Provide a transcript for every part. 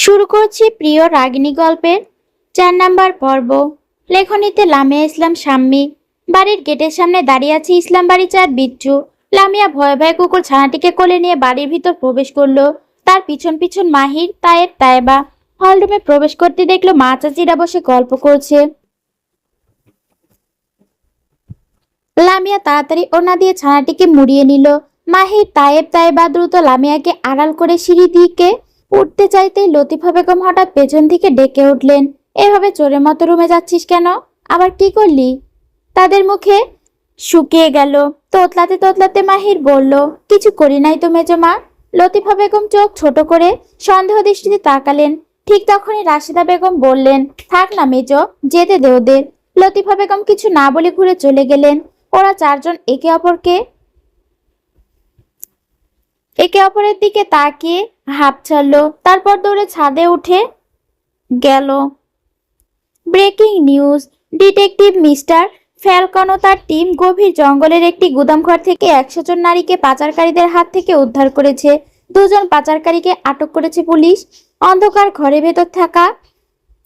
শুরু করছি প্রিয় রাগিনী গল্পের ৪ নাম্বার পর্ব। লেখনীতে লামিয়া ইসলাম শাম্মী। বাড়ির গেটের সামনে দাঁড়িয়ে আছে ইসলাম বাড়ি ৪ বিচ্ছু। লামিয়া ভয়ে ভয়ে কুকুর ছানাটিকে কোলে নিয়ে বাড়ির ভিতর প্রবেশ করলো। তার পিছন পিছন মাহির, তায়েব, তায়েবা। হলরুমে প্রবেশ করতে দেখলো মা চাচিরা বসে গল্প করছে। লামিয়া তাড়াতাড়ি ওনা দিয়ে ছানাটিকে মুড়িয়ে নিল। মাহির, তায়েব, তায়েবা দ্রুত লামিয়াকে আড়াল করে সিঁড়ি দিকে উঠতে চাইতেই লতিফা বেগম হঠাৎ পেছন থেকে ডেকে উঠলেন, এভাবে চোরের মতো রুমে যাচ্ছিস কেন? আবার কি করলি? তাদের মুখে শুকিয়ে গেল। তোতলাতে তোতলাতে মাহির বলল, কিছু করি নাই তো মেজমা। লতিফা বেগম চোখ ছোট করে সন্দেহ দৃষ্টিতে তাকালেন। ঠিক তখনই রাশেদা বেগম বললেন, থাক না মেজো, যেতে দে ওদের। লতিফা বেগম কিছু না বলে ঘুরে চলে গেলেন। ওরা চারজন একে অপরের দিকে তাকিয়ে হাঁপ ছাড়লো, তারপর দৌড়ে ছাদে উঠে গেল। Breaking news! Detective mister falcon ও তার টিম গভীর জঙ্গলের একটি গুদামঘর থেকে ১০০ জন নারীকে পাচারকারীদের হাত থেকে উদ্ধার করেছে। ২ জন পাচারকারীকে আটক করেছে পুলিশ। অন্ধকার ঘরের ভেতর থাকা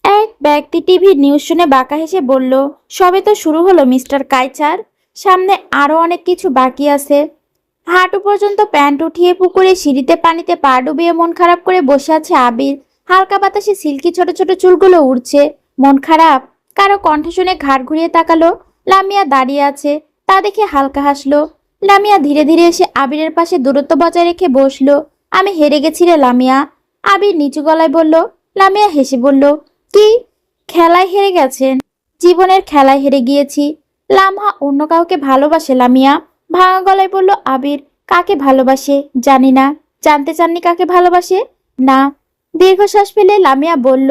এক ব্যক্তি টিভির নিউজ শুনে বাঁকা হেসে বলল, সবে তো শুরু হলো মিস্টার কাইচার, সামনে আরো অনেক কিছু বাকি আছে। হাঁটু পর্যন্ত প্যান্ট উঠিয়ে পুকুরে সিঁড়িতে পানিতে পা ডুবিয়ে মন খারাপ করে বসে আছে আবির। হালকা বাতাসে সিল্কি ছোট ছোট চুলগুলো উড়ছে। মন খারাপ? কারো কণ্ঠ শুনে ঘাড় ঘুরিয়ে তাকালো। লামিয়া দাঁড়িয়ে আছে, তা দেখে হালকা হাসলো। লামিয়া ধীরে ধীরে এসে আবিরের পাশে দূরত্ব বজায় রেখে বসলো। আমি হেরে গেছি রে লামিয়া। আবির নিচু গলায় বলল। লামিয়া হেসে বলল, কি খেলায় হেরে গেছেন? জীবনের খেলায় হেরে গিয়েছি। লামহা অন্য কাউকে ভালোবাসে লামিয়া, ভাঙা গলায় বলল আবির। কাকে ভালোবাসে জানি না। জানতে চাননি কাকে ভালোবাসে? না। দীর্ঘশ্বাস ফেলে লামিয়া বলল,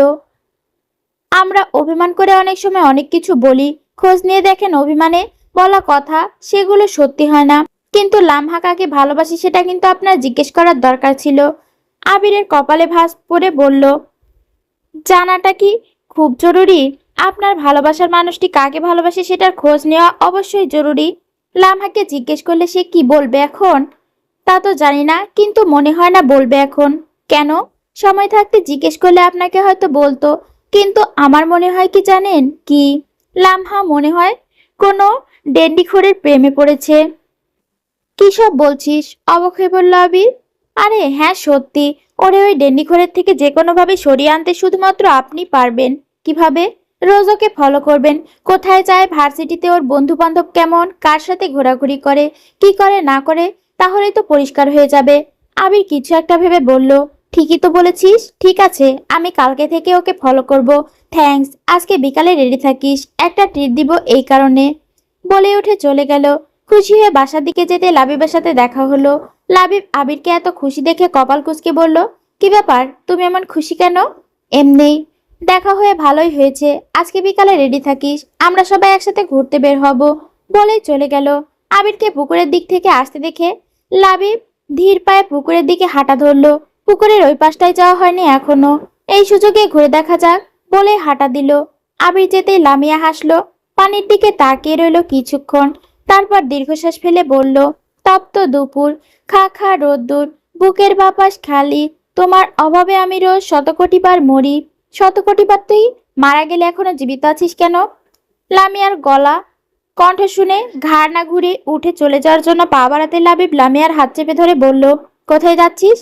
আমরা অভিমান করে অনেক সময় অনেক কিছু বলি, খোঁজ নিয়ে দেখেন অভিমানে বলা কথা সেগুলো সত্যি হয় না। কিন্তু লামহা কাকে ভালোবাসি সেটা কিন্তু আপনার জিজ্ঞেস করার দরকার ছিল। আবিরের কপালে ভাঁজ পড়ে বলল, জানাটা কি খুব জরুরি? আপনার ভালোবাসার মানুষটি কাকে ভালোবাসে সেটার খোঁজ নেওয়া অবশ্যই জরুরি। লামহাকে জিজ্ঞেস করলে সে কি বলবে এখন? তা তো জানি না, কিন্তু মনে হয় না বলবে এখন। কেন? সময় থাকতে জিজ্ঞেস করলে আপনাকে হয়তো বলতো। কিন্তু আমার মনে হয় কি জানেন? কি? লামহা মনে হয় কোনো ডেন্ডিখোরের প্রেমে পড়েছে। কি সব বলছিস? অবাক হয়ে বলল আবির। আরে হ্যাঁ সত্যি, ওরে ওই ডেন্ডিখোরের থেকে যে কোনোভাবে সরিয়ে আনতে শুধুমাত্র আপনি পারবেন। কিভাবে? রোজ ওকে ফলো করবেন, কোথায় যায়, ভার্সিটিতে ওর বন্ধু বান্ধব কেমন, কার সাথে ঘোরাঘুরি করে, কি করে না করে, তাহলেই তো পরিষ্কার হয়ে যাবে। আবির কিছু একটা ভেবে বলল, ঠিকই তো বলেছিস। ঠিক আছে, আমি কালকে থেকে ওকে ফলো করব। থ্যাঙ্কস। আজকে বিকালে রেডি থাকিস, একটা ট্রিট দিব এই কারণে। বলে উঠে চলে গেল। খুশি হয়ে বাসার দিকে যেতে লাবিবের সাথে দেখা হলো। লাবিব আবিরকে এত খুশি দেখে কপাল কুঁচকে বলল, কি ব্যাপার, তুমি এমন খুশি কেন? এমনি। দেখা হয়ে ভালোই হয়েছে। আজকে বিকালে রেডি থাকিস, আমরা সবাই একসাথে ঘুরতে বের হব। বলেই চলে গেল। আবিরকে পুকুরের দিক থেকে আসতে দেখে লাবিব ধীর পায়ে পুকুরের দিকে হাঁটা ধরলো। পুকুরের ওই পাশটায় যাওয়া হয়নি এখনো, এই সুযোগে ঘুরে দেখা যাক বলে হাঁটা দিল। আবির যেতেই লামিয়া হাসলো, পানির দিকে তাকিয়ে রইল কিছুক্ষণ, তারপর দীর্ঘশ্বাস ফেলে বলল, তপ্ত দুপুর, খা খা রোদ্দুর, বুকের বাপাস খালি, তোমার অভাবে আমি রোজ শতকোটিবার মরি। শতকোটিবার? তুই মারা গেলে এখনো জীবিত আছিস কেন? লামিয়ার গলা কণ্ঠ শুনে ঘাড় না ঘুরে উঠে চলে যাওয়ার জন্য পা বাড়াতে লাবিব লামিয়ার হাত চেপে ধরে বলল, কোথায় যাচ্ছিস?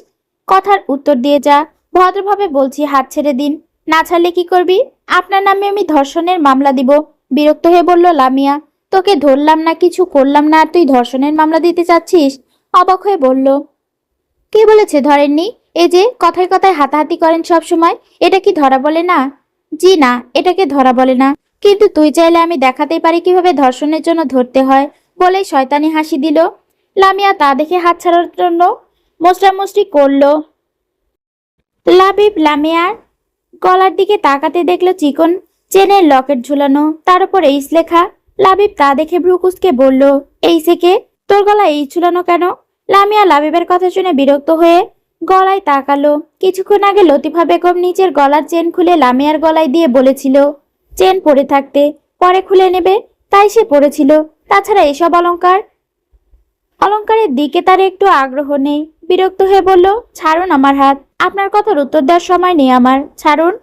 কথার উত্তর দিয়ে যা। ভদ্রভাবে বলছি, হাত ছেড়ে দিন। না ছাড়লে কি করবি? আপনার নামে আমি ধর্ষণের মামলা দিব। বিরক্ত হয়ে বলল লামিয়া। তোকে ধরলাম না, কিছু করলাম না, আর তুই ধর্ষণের মামলা দিতে চাচ্ছিস? অবাক হয়ে বলল, কে বলেছে ধরেননি? এই যে কথায় কথায় হাতাহাতি করেন সব সময়, এটা কি ধরা বলে না? জি না, এটাকে ধরা বলে না। কিন্তু তুই চাইলে আমি দেখাতেই পারি কিভাবে ধর্ষণের জন্য ধরতে হয়। বলেই শয়তানি হাসি দিল। লামিয়া তা দেখে হাত ছাড়ার জন্য মোস্টামুষ্টি করলো। লাবিব লামিয়ার গলার দিকে তাকাতে দেখলো চিকন চেনের লকেট ঝুলানো, তার উপর এইস লেখা। লাবিব তা দেখে ভ্রু কুঁচকে বলল, এইসে কে? তোর গলায় এই ঝুলানো কেন? লামিয়া লাবিবের কথা শুনে বিরক্ত হয়ে গলায় তাকালো। কিছুক্ষণ আগে লতিফা বেগম নিচের গলার চেন খুলে লামিয়ার গলায় দিয়ে বলেছিল চেন পরে থাকতে, পরে খুলে নেবে, তাই সে পরেছিল। তাছাড়া এসব অলংকারের দিকে তার একটু আগ্রহ নেই। বিরক্ত হয়ে বলল, ছাড়ুন আমার হাত। আপনার কথার উত্তর দেওয়ার সময় নেই আমার, ছাড়ুন।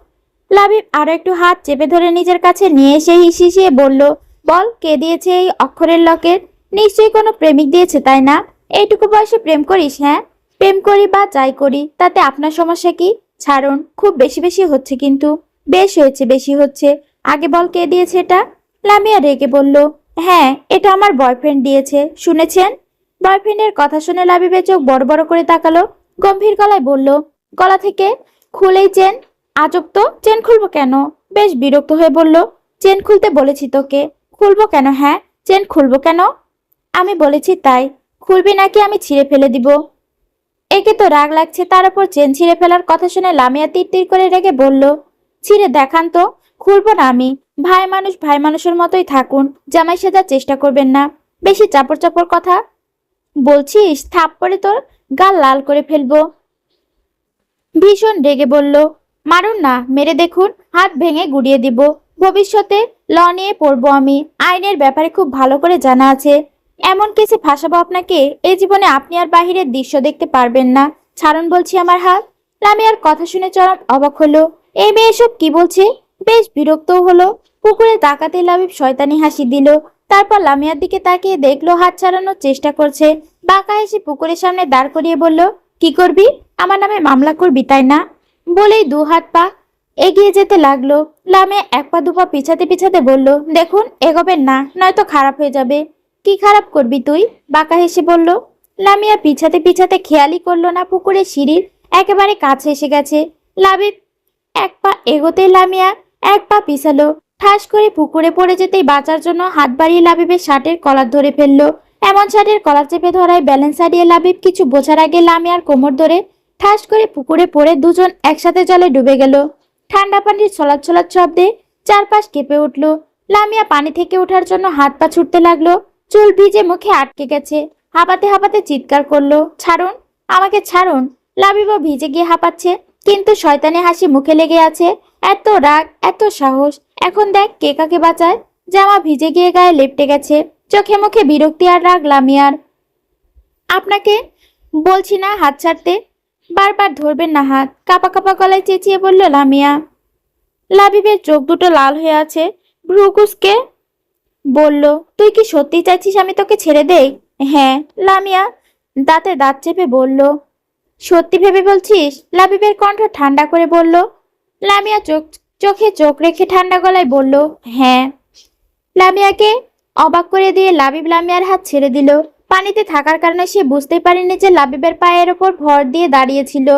লাবিব আরো একটু হাত চেপে ধরে নিজের কাছে নিয়ে এসে হিসিয়ে বলল, বল, কে দিয়েছে এই অক্ষরের লকেট? নিশ্চয়ই কোনো প্রেমিক দিয়েছে, তাই না? এইটুকু বয়সে প্রেম করিস? হ্যাঁ, প্রেম করি বা যাই করি তাতে আপনার সমস্যা কি? ছাড়ুন, খুব বেশি বেশি হচ্ছে কিন্তু। বেশ হয়েছে, বেশি হচ্ছে। আগে বল, কে দিয়েছে এটা? লামিয়া রেগে বলল, হ্যাঁ, এটা আমার বয়ফ্রেন্ড দিয়েছে, শুনেছেন? বয়ফ্রেন্ডের কথা শুনে লাবিবের চোখ বড় বড় করে তাকালো, গম্ভীর গলায় বলল, গলা থেকে খুলেই চেন? আজব তো, চেন খুলবো কেন? বেশ বিরক্ত হয়ে বলল, চেন খুলতে বলেছি তোকে। খুলবো কেন? হ্যাঁ, চেন খুলবো কেন? আমি বলেছি তাই। খুলবি নাকি আমি ছিঁড়ে ফেলে দিব? একে তো রাগ লাগছে, তার উপর চেন ছিঁড়ে ফেলার কথা শুনে লামিয়া তীর তীর করে রেগে বলল, ছিঁড়ে দেখান তো। খুলবো না আমি। ভাই মানুষ ভাই মানুষের মতোই থাকুন, জামাই সাজার চেষ্টা করবেন না। বেশি চাপড় চাপড় কথা বলছিস, থাপ্পড়ে তোর গাল লাল করে ফেলবো। ভীষণ রেগে বলল, মারুন না, মেরে দেখুন, হাত ভেঙে গুড়িয়ে দিব। ভবিষ্যতে ল নিয়ে পড়বো আমি, আইনের ব্যাপারে খুব ভালো করে জানা আছে। এমন কেসে ফাঁসাবো আপনাকে, এই জীবনে আপনি আর বাহিরের দৃশ্য দেখতে পারবেন না। ছাড়ুন বলছি আমার হাত। লামিয়ার কথা শুনে চরম অবাক হলো, এই মেয়ে এসব কি বলছে? বেশ বিরক্তও হলো। পুকুরে তাকাতে লাবিব শয়তানি হাসি দিল, তারপর লামিয়ার দিকে তাকিয়ে দেখলো হাত ছাড়ানোর চেষ্টা করছে। বাঁকা হেসে পুকুরের সামনে দাঁড় করিয়ে বলল, কি করবি? আমার নামে মামলা করবি, তাই না? বলেই দু হাত পা এগিয়ে যেতে লাগলো। লামিয়া এক পা দুপা পিছাতে পিছাতে বলল, দেখুন, এগোবেন না, নয়তো খারাপ হয়ে যাবে। কি খারাপ করবি তুই? বাঁকা হেসে বলল। লামিয়া পিছাতে পিছাতে খেয়ালই করলো না পুকুরের সিঁড়ির একেবারে কাছে এসে গেছে। লাবিব এক পা এগোতেই লামিয়া এক পা পিছালো। ঠাস করে পুকুরে পড়ে যেতেই বাঁচার জন্য হাত বাড়িয়ে লাবিবের শার্টের কলার ধরে ফেললো। এমন শার্টের কলার চেপে ধরায় ব্যালেন্স হারিয়ে লাবিব কিছু বোঝার আগে লামিয়ার কোমর ধরে ঠাস করে পুকুরে পড়ে দুজন একসাথে জলে ডুবে গেল। ঠান্ডা পানির ছলাৎ ছলাৎ শব্দে চারপাশ কেঁপে উঠল। লামিয়া পানি থেকে ওঠার জন্য হাত পা ছুটতে লাগলো। চুল ভিজে মুখে আটকে গেছে। হাঁপাতে হাঁপাতে চিৎকার করলো, ছাড়ুন, আমাকে ছাড়ুন। লাবিবও ভিজে গিয়ে হাঁপাচ্ছে, কিন্তু শয়তানি হাসি মুখে লেগে আছে। এত রাগ, এত সাহস! এখন দেখ কে কাকে বাঁচায়। জামা ভিজে গিয়ে গায়ে লেপটে গেছে। চোখে মুখে বিরক্তি আর রাগ লামিয়ার। আপনাকে বলছি না হাত ছাড়তে। বারবার ধরবেন না হাত, কাপা কাপা গলায় চেঁচিয়ে বলল লামিয়া। লাবিবের চোখ দুটো লাল হয়ে আছে। ভ্রু কুঁচকে বলল, তুই কি সত্যি চাইছিস আমি তোকে ছেড়ে দেই? হ্যাঁ, লামিয়া দাঁতে দাঁত চেপে বলল। সত্যি ভেবে বলছিস? লাবিবের কণ্ঠ ঠান্ডা করে বলল। লামিয়া চোখে চোখ রেখে ঠান্ডা গলায় বলল, হ্যাঁ। লামিয়াকে অবাক করে দিয়ে লাবিব লামিয়ার হাত ছেড়ে দিল। পানিতে থাকার কারণে সে বুঝতে পারেনি যে লাবিবের পায়ের ওপর ভর দিয়ে দাঁড়িয়েছিল।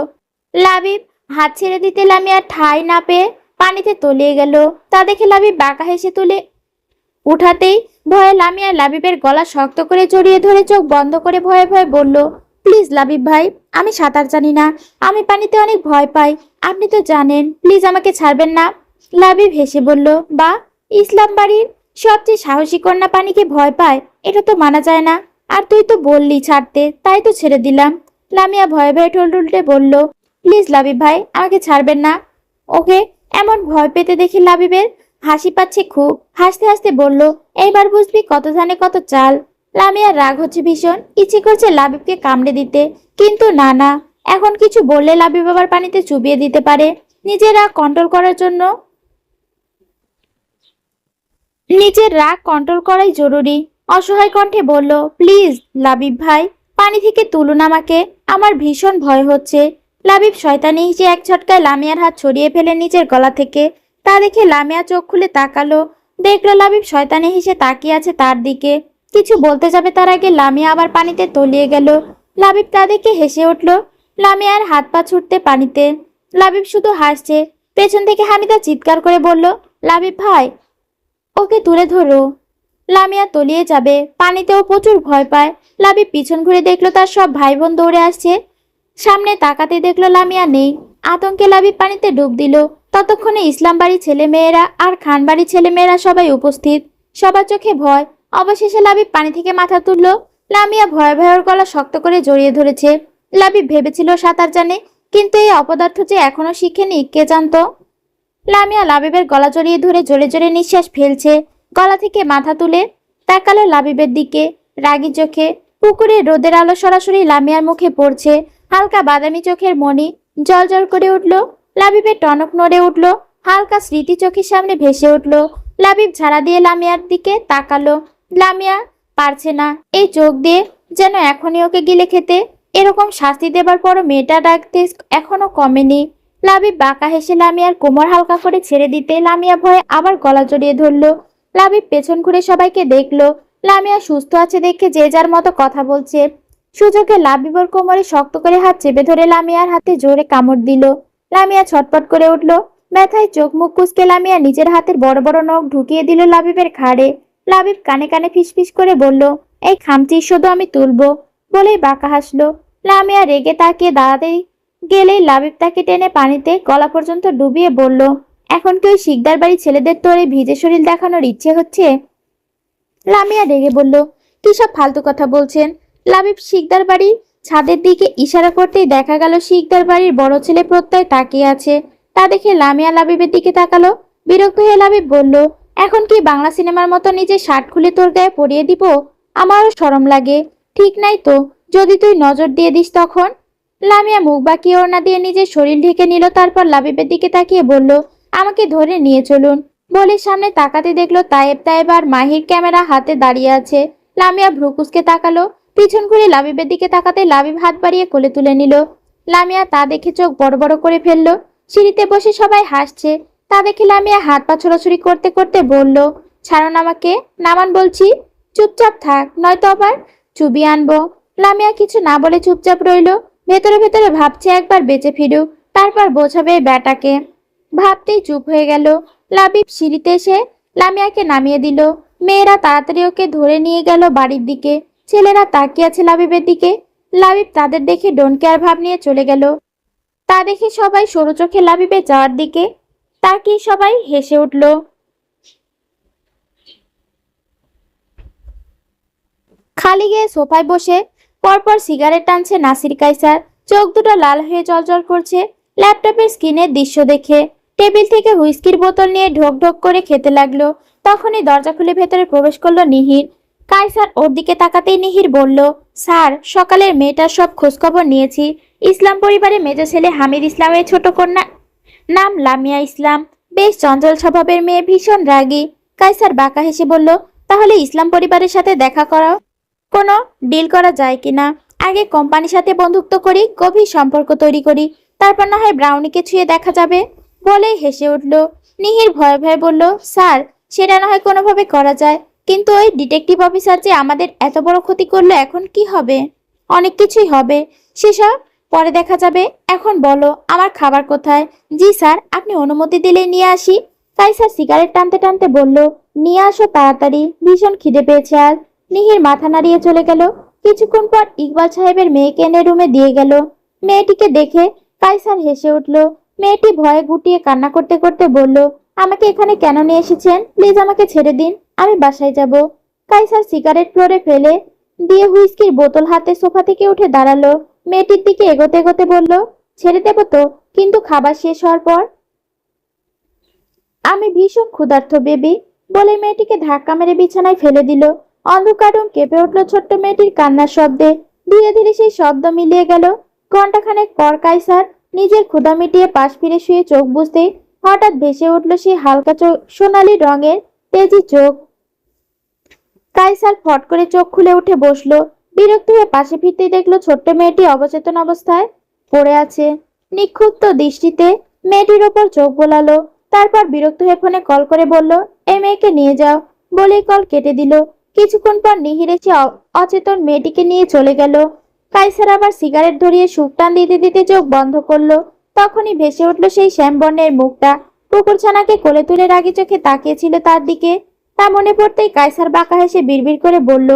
লাবিব হাত ছেড়ে দিতে লামিয়া ঠাঁই না পেয়ে পানিতে তলিয়ে গেল। তা দেখে লাবিব বাঁকা হেসে তুলে উঠাতেই ভয়ে লামিয়া লাবিবের গলা শক্ত করে জড়িয়ে ধরে চোখ বন্ধ করে ভয়ে ভয়ে বলল, প্লিজ লাবিব ভাই, আমি সাঁতার জানি না, আমি পানিতে অনেক ভয় পাই, আপনি তো জানেন, প্লিজ আমাকে ছাড়বেন না। লাবিব হেসে বলল, বা, ইসলাম বাড়ির সবচেয়ে সাহসী কন্যা পানিকে ভয় পায়, এটা তো মানা যায় না। আর তুই তো বললি ছাড়তে, তাই তো ছেড়ে দিলাম। লামিয়া ভয়ে ভয়ে ঠোঁট উল্টে বলল, প্লিজ লাবিব ভাই, আমাকে ছাড়বেন না। ওকে এমন ভয় পেতে দেখে লাবিবের হাসি পাচ্ছে খুব। হাসতে হাসতে বলল, এইবার বুঝবি কত ধানে কত চাল। লামিয়ার রাগ হচ্ছে ভীষণ, ইচ্ছে করছে লাবিবকে কামড়ে দিতে, কিন্তু না না, এখন কিছু বললে লাবিব আবার পানিতে চুবিয়ে দিতে পারে। নিজের রাগ কন্ট্রোল করার জন্য নিজের রাগ কন্ট্রোল করাই জরুরি। অসহায় কণ্ঠে বলল, প্লিজ লাবিব ভাই, পানি থেকে তুলুন আমাকে, আমার ভীষণ ভয় হচ্ছে। লাবিব শয়তানি হেসে এক ঝটকায় লামিয়ার হাত ছড়িয়ে ফেলে নিচের গলা থেকে। তা দেখে লামিয়া চোখ খুলে তাকালো। দেখলো লাবিব শয়তানি হেসে তাকিয়ে আছে তার দিকে। কিছু বলতে যাবে তার আগে লামিয়া আবার পানিতে তলিয়ে গেল। লাবিব তা দেখে হেসে উঠল। লামিয়ার হাত পা ছুটতে পানিতে। লাবিব শুধু হাসছে। পেছন থেকে হামিদা চিৎকার করে বলল, লাবিব ভাই, ওকে তুলে ধরো। লামিয়া তলিয়ে যাবে, পানিতেও প্রচুর ভয় পায়। লাবিব পিছন ঘুরে দেখলো তার সব ভাই বোন দৌড়ে আসছে। সামনে তাকাতে দেখলো লামিয়া নেই। আতঙ্কে লাবিব পানিতে ডুব দিল। ততক্ষণে ইসলাম বাড়ির ছেলে মেয়েরা আর খান বাড়ির ছেলে মেয়েরা সবাই উপস্থিত। সবার চোখে ভয়। অবশেষে লাবিব পানি থেকে মাথা তুললো। লামিয়া ভয়ে ভয়ে ওর গলা শক্ত করে জড়িয়ে ধরেছে। লাবিব ভেবেছিল সাঁতার জানে, কিন্তু এই অপদার্থ যে এখনো শিখেনি, কে জানতো। লামিয়া লাবিবের গলা জড়িয়ে ধরে জোরে জোরে নিঃশ্বাস ফেলছে। গলা থেকে মাথা তুলে তাকালো লাবিবের দিকে রাগী চোখে। পুকুরের রোদের আলো সরাসরি লামিয়ার মুখে পড়ছে। হালকা বাদামি চোখের মণি জল করে উঠল। লাবিবের টনক নড়ে উঠল। হালকা স্মৃতি চোখের সামনে ভেসে উঠল। লাবিব ঝাড়া দিয়ে লামিয়ার দিকে তাকালো। লামিয়া পারছে না এই চোখ দিয়ে যেন এখনই ওকে গিলে খেতে। এরকম শাস্তি দেবার পরও মেয়েটা ডাকতে এখনো কমেনি। লাবিব বাঁকা হেসে লামিয়ার কোমর হালকা করে ছেড়ে দিতে লামিয়া ভয়ে আবার গলা জড়িয়ে ধরলো। লাবিব পেছন ঘুরে সবাইকে দেখলো। লামিয়া সুস্থ আছে দেখে যে যার মতো কথা বলছে। সুযোগে লাবিবর কোমরে শক্ত করে হাত চেপে ধরে লামিয়ার হাতে জোরে কামড় দিল। লামিয়া ছটপট করে উঠল। ব্যথায় চোখ মুখ কুঁচকে লামিয়া নিজের হাতের বড় বড় নখ ঢুকিয়ে দিল লাবিবের ঘাড়ে। লাবিব কানে কানে ফিসফিস করে বলল, এই খামচি শুধু আমি তুলবো, বলেই বাঁকা হাসলো। লামিয়া রেগে তাকিয়ে দাঁড়াতে গেলেই লাবিব তাকে টেনে পানিতে গলা পর্যন্ত ডুবিয়ে বলল, এখন কি ওই শিকদার বাড়ি ছেলেদের তোর এই ভিজে শরীর দেখানোর ইচ্ছে হচ্ছে? লামিয়া রেগে বলল, কি সব ফালতু কথা বলছেন? লাবিব শিকদার বাড়ির ছাদের দিকে ইশারা করতেই দেখা গেল শিকদার বাড়ির বড় ছেলে প্রত্যয় তাকিয়ে আছে। তা দেখে লামিয়া লাবিবের দিকে তাকালো। বিরক্ত হয়ে লাবিব বলল, এখন কি বাংলা সিনেমার মতো নিজের শার্ট খুলে তোর গায়ে পরিয়ে দিব? আমারও শরম লাগে। ঠিক নাই তো, যদি তুই নজর দিয়ে দিস তখন। লামিয়া মুখ বাঁকিয়ে ওড়না দিয়ে নিজের শরীর ঢেকে নিল। তারপর লাবিবের দিকে তাকিয়ে বলল, আমাকে ধরে নিয়ে চলুন। বলে সামনে তাকাতে দেখলো তায়েব আর মাহির ক্যামেরা হাতে দাঁড়িয়ে আছে। লামিয়া ভ্রুকুসকে তাকালো। পিছন ঘুরে লাবিবের দিকে তাকাতে লাবিব হাত বাড়িয়ে কোলে তুলে নিল। লামিয়া তা দেখে চোখ বড় বড় করে ফেললো। সিঁড়িতে বসে সবাই হাসছে। তা দেখে লামিয়া হাত পা ছোড়াছুড়ি করতে করতে বলল, ছাড়ুন আমাকে, নামান বলছি। চুপচাপ থাক, নয়তো আবার চুবিয়ে আনবো। লামিয়া কিছু না বলে চুপচাপ রইল। ভেতরে ভেতরে ভাবছে একবার বেঁচে ফিরুক, তারপর বোঝাবে ব্যাটাকে। ভাবতেই চুপ হয়ে গেল। লাবিব সিঁড়িতে এসে লামিয়াকে নামিয়ে দিল। মেয়েরা তাড়াতাড়ি ওকে ধরে নিয়ে গেল বাড়ির দিকে। ছেলেরা তাকিয়ে আছে লাবিবের দিকে। লাবিব তাদের দেখে ডোন্ট কেয়ার ভাব নিয়ে চলে গেল। তা দেখে সবাই সরু চোখে লাবিবের যাওয়ার দিকে তাকিয়ে সবাই হেসে উঠল। খালি গিয়ে সোফায় বসে পরপর সিগারেট টানছে নাসির কায়সার। চোখ দুটো লাল হয়ে জ্বলজ্বল করছে ল্যাপটপের স্ক্রিনের দৃশ্য দেখে। টেবিল থেকে হুইস্কির বোতল নিয়ে ঢোক ঢোক করে খেতে লাগলো। তখনই দরজা খুলে ভেতরে প্রবেশ করলো নিহির। কায়সার ওর দিকে তাকাতেই নিহির বলল, স্যার, সকালের মেয়েটার সব খোঁজখবর নিয়েছি। ইসলাম পরিবারে মেজো ছেলে হামিদ ইসলামের ছোট কন্যা নাম লামিয়া ইসলাম। বেশ চঞ্চল স্বভাবের মেয়ে, ভীষণ রাগী। কায়সার বাঁকা হেসে বলল, তাহলে ইসলাম পরিবারের সাথে দেখা করা কোনো ডিল করা যায় কিনা? আগে কোম্পানির সাথে বন্ধুত্ব করি, গভীর সম্পর্ক তৈরি করি, তারপর না হয় ব্রাউনিকে ছুঁয়ে দেখা যাবে। বলেই হেসে উঠল। নিহির ভয়ে ভয়ে বলল, স্যার, সেটা না হয় কোনোভাবে করা যায়, কিন্তু ওই ডিটেকটিভ অফিসার যে আমাদের এত বড় ক্ষতি করলো, এখন কি হবে? অনেক কিছুই হবে, সেসব পরে দেখা যাবে। এখন বলো, আমার খাবার কোথায়? জি স্যার, আপনি অনুমতি দিলেই নিয়ে আসি। কাইসার সিগারেট টানতে টানতে বলল, নিয়ে আসো তাড়াতাড়ি, ভীষণ খিদে পেয়েছে আর। নিহির মাথা নাড়িয়ে চলে গেল। কিছুক্ষণ পর ইকবাল সাহেবের মেয়েকে এনে রুমে দিয়ে গেল। মেয়েটিকে দেখে কাইসার হেসে উঠল। মেয়েটি ভয়ে গুটিয়ে কান্না করতে করতে বলল, আমাকে এখানে কেন নিয়ে এসেছেন? প্লিজ আমাকে ছেড়ে দিন, আমি বাসায় যাব। কাইসার সিগারেট ফ্লোরে ফেলে দিয়ে হুইস্কির বোতল হাতে সোফা থেকে উঠে দাঁড়ালো। মেয়েটির দিকে এগোতে এগোতে বলল, ছেড়ে দেব তো, কিন্তু খাবার শেষ হওয়ার পর। আমি ভীষণ ক্ষুধার্ত বেবি, বলে মেয়েটিকে ধাক্কা মেরে বিছানায় ফেলে দিল। অন্ধকার রুম কেঁপে উঠল ছোট্ট মেয়েটির কান্নার শব্দে। ধীরে ধীরে সেই শব্দ মিলিয়ে গেল। ঘন্টাখানেক পর কাইসার নিজের ক্ষুধা মিটিয়ে পাশ ফিরে শুয়ে চোখ বুঝতেই হঠাৎ ভেসে উঠল সেই হালকা সোনালি রঙের তেজি চোখ। কাইসার ফট করে চোখ খুলে উঠে বসলো। বিরক্ত হয়ে পাশে ফিরতেই দেখলো ছোট্ট মেয়েটি অবচেতন অবস্থায় পড়ে আছে। নিক্ষুব্ধ দৃষ্টিতে মেয়েটির ওপর চোখ বোলালো। তারপর বিরক্ত হয়ে ফোনে কল করে বলল, এই মেয়েকে নিয়ে যাও। বলেই কল কেটে দিল। কিছুক্ষণ পর নিহির এসে অচেতন মেয়েটিকে নিয়ে চলে গেল। কাইসার আবার সিগারেট ধরিয়ে সুখ টান দিতে দিতে চোখ বন্ধ করলো। তখনই ভেসে উঠলো সেই শ্যামবর্ণের মুখটা। কুকুরছানাকে কোলে তুলে রাগি চোখে তাকিয়েছিল তার দিকে। তা মনে পড়তেই কাইসার বাঁকা হেসে বিড়বিড় করে বলল,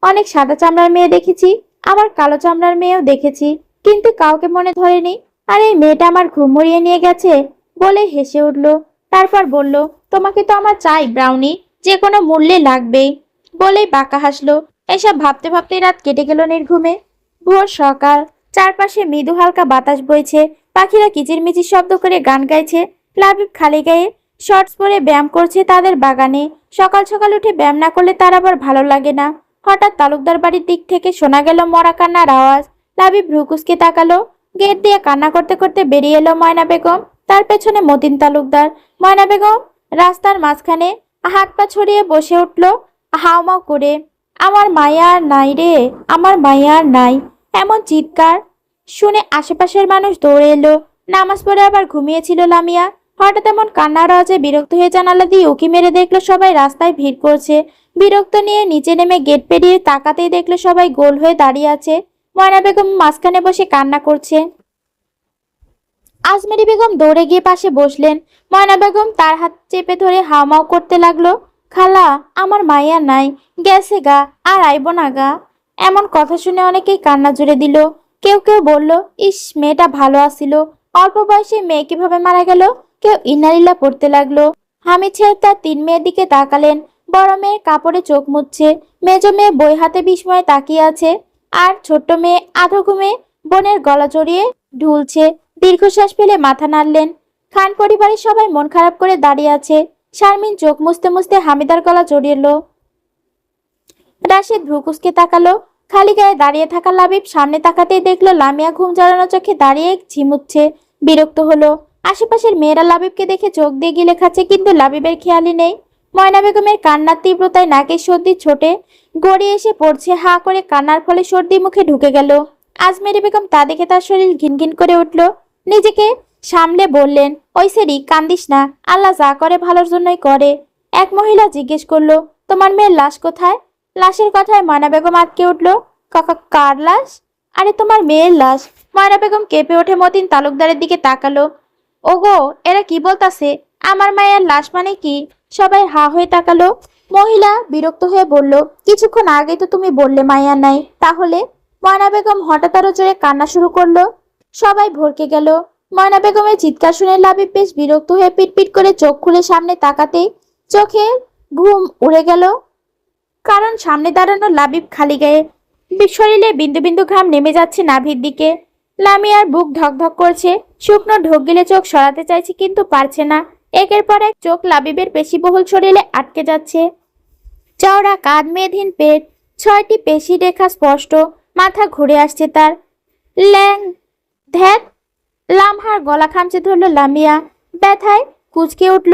অনেক সাদা চামড়ার মেয়ে দেখেছি, আবার কালো চামড়ার মেয়েও দেখেছি, কিন্তু কাউকে মনে ধরেনি। আর এই মেয়েটা আমার ঘুম উড়িয়ে নিয়ে গেছে। বলে হেসে উঠল। তারপর বলল, তোমাকে তো আমার চাই ব্রাউনি, যে কোনো মূল্যে লাগবেই। বলেই বাঁকা হাসলো। এসব ভাবতে ভাবতেই রাত কেটে গেল নির্ঘুমে। ভোর সকাল। চারপাশে মৃদু হালকা বাতাস বইছে। পাখিরা কিচিরমিচির শব্দ করে গান গাইছে। লাবিব খালি গায়ে শর্টস পরে ব্যায়াম করছে তাদের বাগানে। সকাল সকাল উঠে ব্যায়াম না করলে তার আবার ভালো লাগে না। হঠাৎ তালুকদার বাড়ির দিক থেকে শোনা গেল মরা কান্নার আওয়াজ। লাবিব ভ্রুকুসকে তাকালো। গেট দিয়ে কান্না করতে করতে বেরিয়ে এলো ময়না বেগম, তার পেছনে মতিন তালুকদার। ময়না বেগম রাস্তার মাঝখানে হাত পা ছড়িয়ে বসে উঠল হাউমাউ করে। আমার মায়া আর নাই রে, আমার মায়া আর নাই। এমন চিৎকার শুনে আশেপাশের মানুষ দৌড়ে এলো। নামাজ পড়ে আবার ঘুমিয়েছিল লামিয়া। হঠাৎ এমন কান্নার আওয়াজে বিরক্ত হয়ে জানালা দিয়ে উঁকি মেরে দেখলো সবাই রাস্তায় ভিড় করছে। বিরক্ত নিয়ে নিচে নেমে গেট পেরিয়ে তাকাতেই দেখলো সবাই গোল হয়ে দাঁড়িয়ে আছে। ময়না বেগম মাঝখানে বসে কান্না করছে। আজমেরি বেগম দৌড়ে গিয়ে পাশে বসলেন। ময়না বেগম তার হাত চেপে ধরে হাউমাউ করতে লাগলো, খালা আমার মাইয়া নাই, গেছে গা, আর আইব না গা। এমন কথা শুনে অনেকেই কান্না জুড়ে দিল। কেউ কেউ বলল, ইস মেয়েটা ভালো আছিল, অল্প বয়সে মেয়ে কিভাবে মারা গেল। কেউ ইন্নালিল্লাহ পড়তে লাগলো। হামিদ সাহেব তার 3 মেয়ের দিকে তাকালেন। বড় মেয়ের কাপড়ে চোখ মুছছে, মেজো মেয়ে বই হাতে বিস্ময়ে তাকিয়ে আছে, আর ছোট্ট মেয়ে আধো ঘুমে বোনের গলা জড়িয়ে ঢুলছে। দীর্ঘশ্বাস ফেলে মাথা নাড়লেন। খান পরিবারের সবাই মন খারাপ করে দাঁড়িয়ে আছে। শারমিন চোখ মুছতে মুছতে হামিদার গলা জড়িয়ে এলো। রাশেদ ভ্রুকুসকে তাকালো। খালি গায়ে দাঁড়িয়ে থাকা লাবিব সামনে তাকাতেই দেখলো লামিয়া ঘুম জড়ানো চোখে দাঁড়িয়ে ঝিমুচ্ছে। বিরক্ত হলো। আশেপাশের মেয়েরা লাবিবকে দেখে চোখ দিয়ে গিলে খাচ্ছে, কিন্তু লাবিবের খেয়ালই নেই। ময়না বেগমের কান্নার তীব্রতায় নাকের সর্দি ছোটে গড়িয়ে এসে পড়ছে। হা করে কান্নার ফলে সর্দি মুখে ঢুকে গেল। আজমেরি বেগম তা দেখে তার শরীর ঘিনঘিন করে উঠল। নিজেকে সামলে বললেন, ওই সেরি কান্দিস না, আল্লাহ যা করে ভালোর জন্যই করে। এক মহিলা জিজ্ঞেস করলো, তোমার মেয়ের লাশ কোথায়? লাশের কথায় ময়না বেগম আটকে উঠল। কার লাশ? আরে তোমার মেয়ের লাশ। ময়না বেগম কেঁপে ওঠে মতিন তালুকদারের দিকে তাকালো। ওগো, এরা কি বলতাছে? আমার মায়ের লাশ মানে কি? সবাই হা হয়ে তাকালো। মহিলা বিরক্ত হয়ে বলল, কিছুক্ষণ আগে তো তুমি বললে মায়া নাই, তাহলে? ময়না বেগম হঠাৎ আরো জোরে কান্না শুরু করলো। সবাই ভরকে গেল। ময়না বেগমের চিৎকার শুনে লাবিব বেশ বিরক্ত হয়ে পিটপিট করে চোখ খুলে সামনে তাকাতেই চোখে ঘুম উড়ে গেল। কারণ সামনে দাঁড়ানো লাবিব খালি গায়ে, শরীরে বিন্দু বিন্দু ঘাম নেমে যাচ্ছে নাভির দিকে। লামিয়ার বুক ধকধক করছে। শুকনো ঢোক গিলে চোখ সরাতে চাইছে, কিন্তু পারছে না। একের পর এক চোখ লাবিবের পেশিবহুল শরীরে আটকে যাচ্ছে। চওড়া কাঁধ, মেদহীন পেট, 6টি পেশি রেখা স্পষ্ট। মাথা ঘুরে আসছে তার। ল্যাং ধ্যাত, লামহার গলা খামচে ধরল লামিয়া। ব্যথায় কুঁচকে উঠল।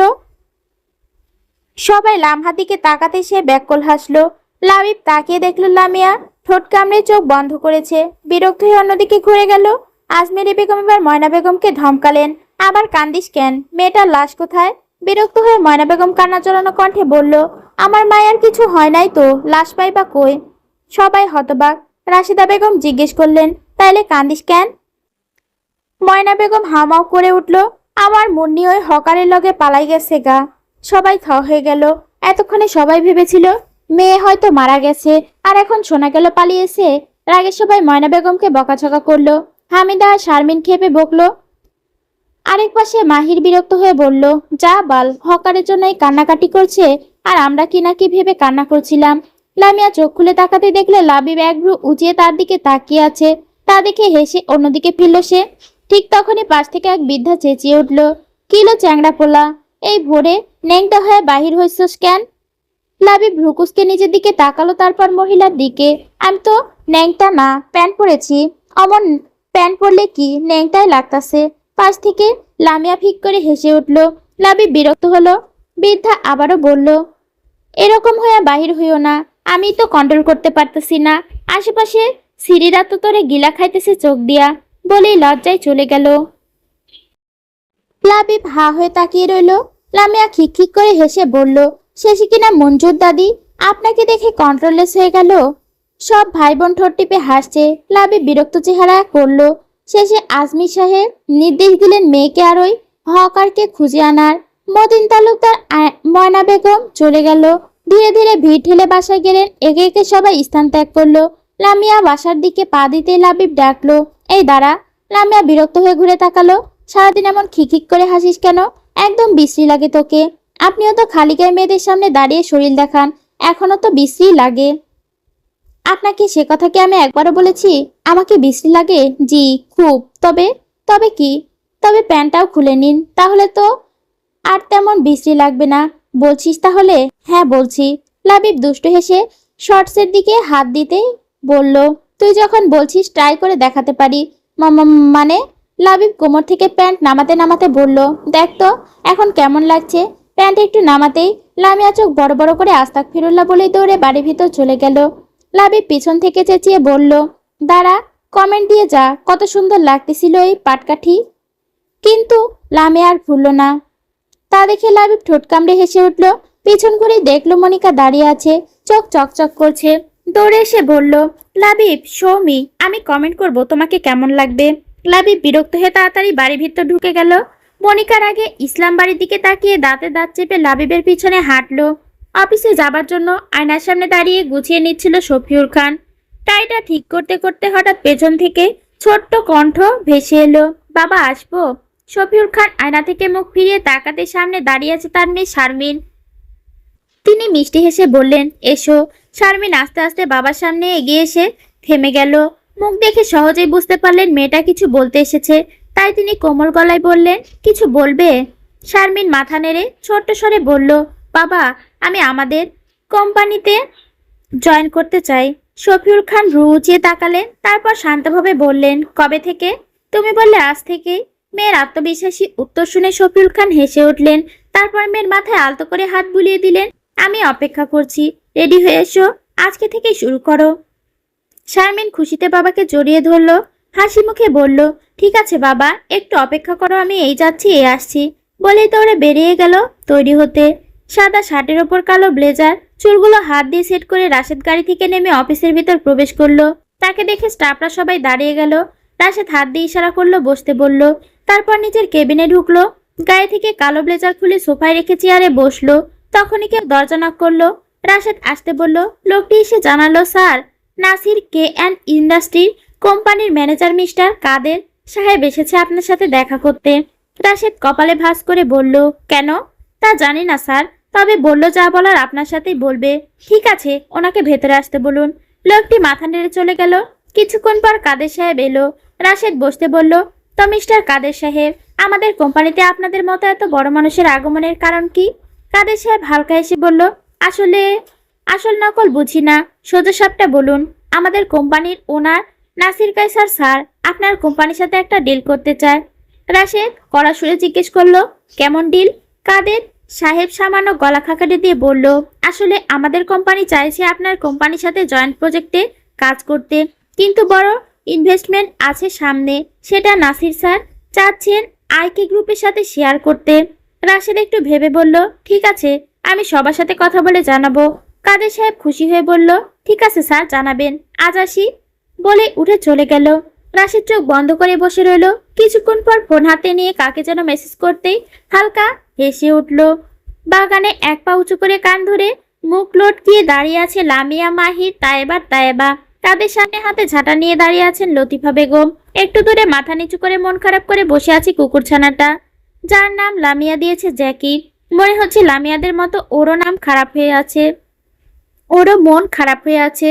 সবাই লামহার দিকে তাকাতে সে ব্যাকুল হাসলো। লাবিব তাকিয়ে দেখলো লামিয়া ঠোঁট কামড়ে চোখ বন্ধ করেছে। বিরক্ত হয়ে অন্যদিকে ঘুরে গেল। আজমেরি বেগম এবার ময়না বেগমকে ধমকালেন, আবার কান্দিস কেন? মেয়েটার লাশ কোথায়? বিরক্ত হয়ে ময়না বেগম কান্না জড়ানো কণ্ঠে বলল, আমার মায়ের কিছু হয় নাই তো, লাশ পাইবা কই? সবাই হতবাক। রাশিদা বেগম জিজ্ঞেস করলেন, তাইলে কান্দিস কেন? ময়না বেগম হামাও করে উঠল, আমার মুন্নি ওই হকারের লগে পালাই গেছে গা। সবাই থ হয়ে গেল। এতক্ষণে সবাই ভেবেছিল মেয়ে হয়তো মারা গেছে, আর এখন শোনা গেল পালিয়েছে। রাগে সবাই ময়না বেগমকে বকাঝকা করলো। হামিদা আর শারমিন খেপে বকলো। আরেক পাশে মাহির বিরক্ত হয়ে বলল, যা বাল, হকারের জন্য এই কান্নাকাটি করছে, আর আমরা কি নাকি ভেবে কান্না করছিলাম। লামিয়া চোখ খুলে তাকাতে দেখলে লাবিব এক ভ্রু উঁচিয়ে তার দিকে তাকিয়ে আছে। তা দেখে হেসে অন্যদিকে ফিরল সে। ঠিক তখনই পাশ থেকে এক বৃদ্ধা চেঁচিয়ে উঠল, কিলো চ্যাংড়া পোলা, এই ভোরে ন্যাংটা হয়ে বাহির হইছস কেন? লাবিব ভ্রুকুসকে নিজের দিকে তাকালো, তারপর মহিলার দিকে। আমি তো ন্যাংটা না, প্যান্ট পরেছি। অমন প্যান্ট পরলে কি ন্যাংটাই লাগতাছে। পাশ থেকে লামিয়া ফিক করে হেসে উঠল। লাবিব বিরক্ত হলো। বৃদ্ধা আবারও বলল, এরকম হয়ে বাহির হইও না, আমি তো কন্ট্রোল করতে পারতেছি না। আশেপাশে সিঁড়িরা তো তোরে গিলা খাইতেছে চোখ দিয়া, বলেই লজ্জায় চলে গেল। লাবিব হা হয়ে তাকিয়ে রইল। লামিয়া খিক করে হেসে বলল, শেষে কিনা মঞ্জুর দাদি, আপনাকে দেখে কন্ট্রোললেস হয়ে গেল। সব ভাই বোন ঠোঁট টিপে হাসছে। লাবিব বিরক্ত চেহারা করলো। শেষে আজমি সাহেব নির্দেশ দিলেন মেয়েকে আর ওই হকারকে খুঁজে আনার। মতিন তালুকদার ময়না বেগম চলে গেল। ধীরে ধীরে ভিড় ঠেলে বাসায় গেলেন। একে একে সবাই স্থান ত্যাগ করলো। লামিয়া বাসার দিকে পা দিতে লাবিব ডাকলো, এই দাঁড়া। লামিয়া বিরক্ত হয়ে ঘুরে তাকালো। সারাদিন এমন খিক করে হাসিস কেন? একদম বিশ্রী লাগে তোকে। আপনিও তো খালি গায়ে মেয়েদের সামনে দাঁড়িয়ে শরীর দেখান, এখনো তো বিশ্রী লাগে। আপনাকে সে কথা কি আমি একবারও বলেছি আমাকে বিশ্রী লাগে? জি খুব। তবে তবে কি? তবে প্যান্টটাও খুলে নিন, তাহলে তো আর তেমন বিশ্রী লাগবে না। বলছিস তাহলে? হ্যাঁ বলছি। লাবিব দুষ্টু হেসে শর্টসের দিকে হাত দিতে বলল, তুই যখন বলছিস ট্রাই করে দেখাতে পারি। মানে? লাবিব কোমর থেকে প্যান্ট নামাতে নামাতে বলল, দেখ তো এখন কেমন লাগছে। প্যান্ট একটু নামাতেই লামিয়া চোখ বড় বড় করে আস্তাগফিরুল্লাহ বলেই দৌড়ে বাড়ির ভিতর চলে গেল। লাবিব পিছন থেকে চেঁচিয়ে বলল, দাঁড়া, কমেন্ট দিয়ে যা, কত সুন্দর লাগতেছিল এই পাটকাঠি। কিন্তু লামিয়া আর ভুলল না। তা দেখে লাবিব ঠোঁট কামড়ে হেসে উঠল। পিছন ঘুরে দেখলো মনিকা দাঁড়িয়ে আছে, চোখ চকচক করছে। দৌড়ে এসে বলল, লাবিব সৌমি, আমি কমেন্ট করব তোমাকে কেমন লাগবে। লাবিব বিরক্ত হয়ে তাড়াতাড়ি বাড়ির ভিতর ঢুকে গেল। মনিকার আগে ইসলাম বাড়ির দিকে তাকিয়ে দাঁতে দাঁত চেপে লাবিবের পিছনে হাঁটলো। অফিসে যাবার জন্য আয়নার সামনে দাঁড়িয়ে গুছিয়ে নিচ্ছিল শফিউল খান। টাইটা ঠিক করতে করতে হঠাৎ পেছন থেকে ছোট্ট কণ্ঠ ভেসে এলো, বাবা আসবো। শফিউল খান আয়না থেকে মুখ ফিরিয়ে তাকাতে সামনে দাঁড়িয়ে আছে তার মেয়ে শারমিন। তিনি মিষ্টি হেসে বললেন, এসো। শারমিন আস্তে আস্তে বাবার সামনে এগিয়ে এসে থেমে গেল। মুখ দেখে সহজেই বুঝতে পারলেন মেয়েটা কিছু বলতে এসেছে, তাই তিনি কোমল গলায় বললেন, কিছু বলবে? শারমিন মাথা নেড়ে ছোট্ট স্বরে বলল, বাবা আমি আমাদের কোম্পানিতে জয়েন করতে চাই। শফিউল খান ভ্রু উঁচিয়ে তাকালেন, তারপর শান্তভাবে বললেন, কবে থেকে? তুমি বললে আজ থেকেই। মেয়ের আত্মবিশ্বাসী উত্তর শুনে শফিউল খান হেসে উঠলেন। তারপর মেয়ের মাথায় আলতো করে হাত বুলিয়ে দিলেন, আমি অপেক্ষা করছি, রেডি হয়ে এসো, আজকে থেকেই শুরু করো। শারমিন খুশিতে বাবাকে জড়িয়ে ধরল, হাসি মুখে বলল, ঠিক আছে বাবা, একটু অপেক্ষা করো, আমি এই যাচ্ছি এই আসছি। বলেই দৌড়ে বেরিয়ে গেল তৈরি হতে। সাদা শার্টের ওপর কালো ব্লেজার, চুলগুলো হাত দিয়ে সেট করে রাশেদ গাড়ি থেকে নেমে অফিসের ভিতর প্রবেশ করলো। তাকে দেখে স্টাফরা সবাই দাঁড়িয়ে গেল। রাশেদ হাত দিয়ে ইশারা করলো বসতে বলল। তারপর নিজের কেবিনে ঢুকলো। গায়ে থেকে কালো ব্লেজার খুলে সোফায় রেখে চেয়ারে বসলো। তখনই কেউ দরজা নক করলো। রাশেদ আসতে বলল। লোকটি এসে জানালো, sir, Nasir K and industry কোম্পানির ম্যানেজার মিস্টার কাদের সাহেব এসেছে আপনার সাথে দেখা করতে। রাশেদ কপালে ভাঁজ করে বলল, কেন? তা জানি না স্যার, তবে বলল যা বলার আপনার সাথেই বলবে। ঠিক আছে, ওনাকে ভেতরে আসতে বলুন। লোকটি মাথা নেড়ে চলে গেল। কিছুক্ষণ পর কাদের সাহেব এলো। রাশেদ বসতে বলল, তো মিস্টার কাদের সাহেব, আমাদের কোম্পানিতে আপনাদের মতো এত বড় মানুষের আগমনের কারণ কি? কাদের সাহেব হালকা এসে বলল, আসল নকল বুঝি না, সোজা সাপটা বলুন। আমাদের কোম্পানির ওনার নাসির কায়সার স্যার আপনার কোম্পানির সাথে একটা ডিল করতে চায়। রাশেদ কড়া সুরে জিজ্ঞেস করলো, কেমন ডিল? কাদের সাহেব সামান্য গলা খাকারি দিয়ে বলল, আসলে আমাদের কোম্পানি চাইছে আপনার কোম্পানির সাথে জয়েন্ট প্রজেক্টে কাজ করতে, কিন্তু বড় ইনভেস্টমেন্ট আছে সামনে, সেটা নাসির স্যার চাচ্ছেন আইকে গ্রুপের সাথে শেয়ার করতে। রাশেদ একটু ভেবে বলল, ঠিক আছে, আমি সবার সাথে কথা বলে জানাবো। কাদের সাহেব খুশি হয়ে বলল, ঠিক আছে স্যার, জানাবেন, আজ আসি। বলে উঠে চলে গেল। রাশেদ চোখ বন্ধ করে বসে রইল। কিছুক্ষণ পর ফোন হাতে নিয়ে কাকে যেন মেসেজ করতেই হালকা হেসে উঠল। বাগানে এক পা উঁচু করে কান ধরে মুখ লটকিয়ে দাঁড়িয়ে আছে লামিয়া, মাহির, তায়েবা। তাদের সামনে হাতে ঝাঁটা নিয়ে দাঁড়িয়ে আছেন লতিফা বেগম। একটু দূরে মাথা নিচু করে মন খারাপ করে বসে আছে কুকুরছানাটা, যার নাম লামিয়া দিয়েছে জ্যাকি। মনে হচ্ছে লামিয়াদের মতো ওরও নাম খারাপ হয়ে আছে, ওরও মন খারাপ হয়ে আছে।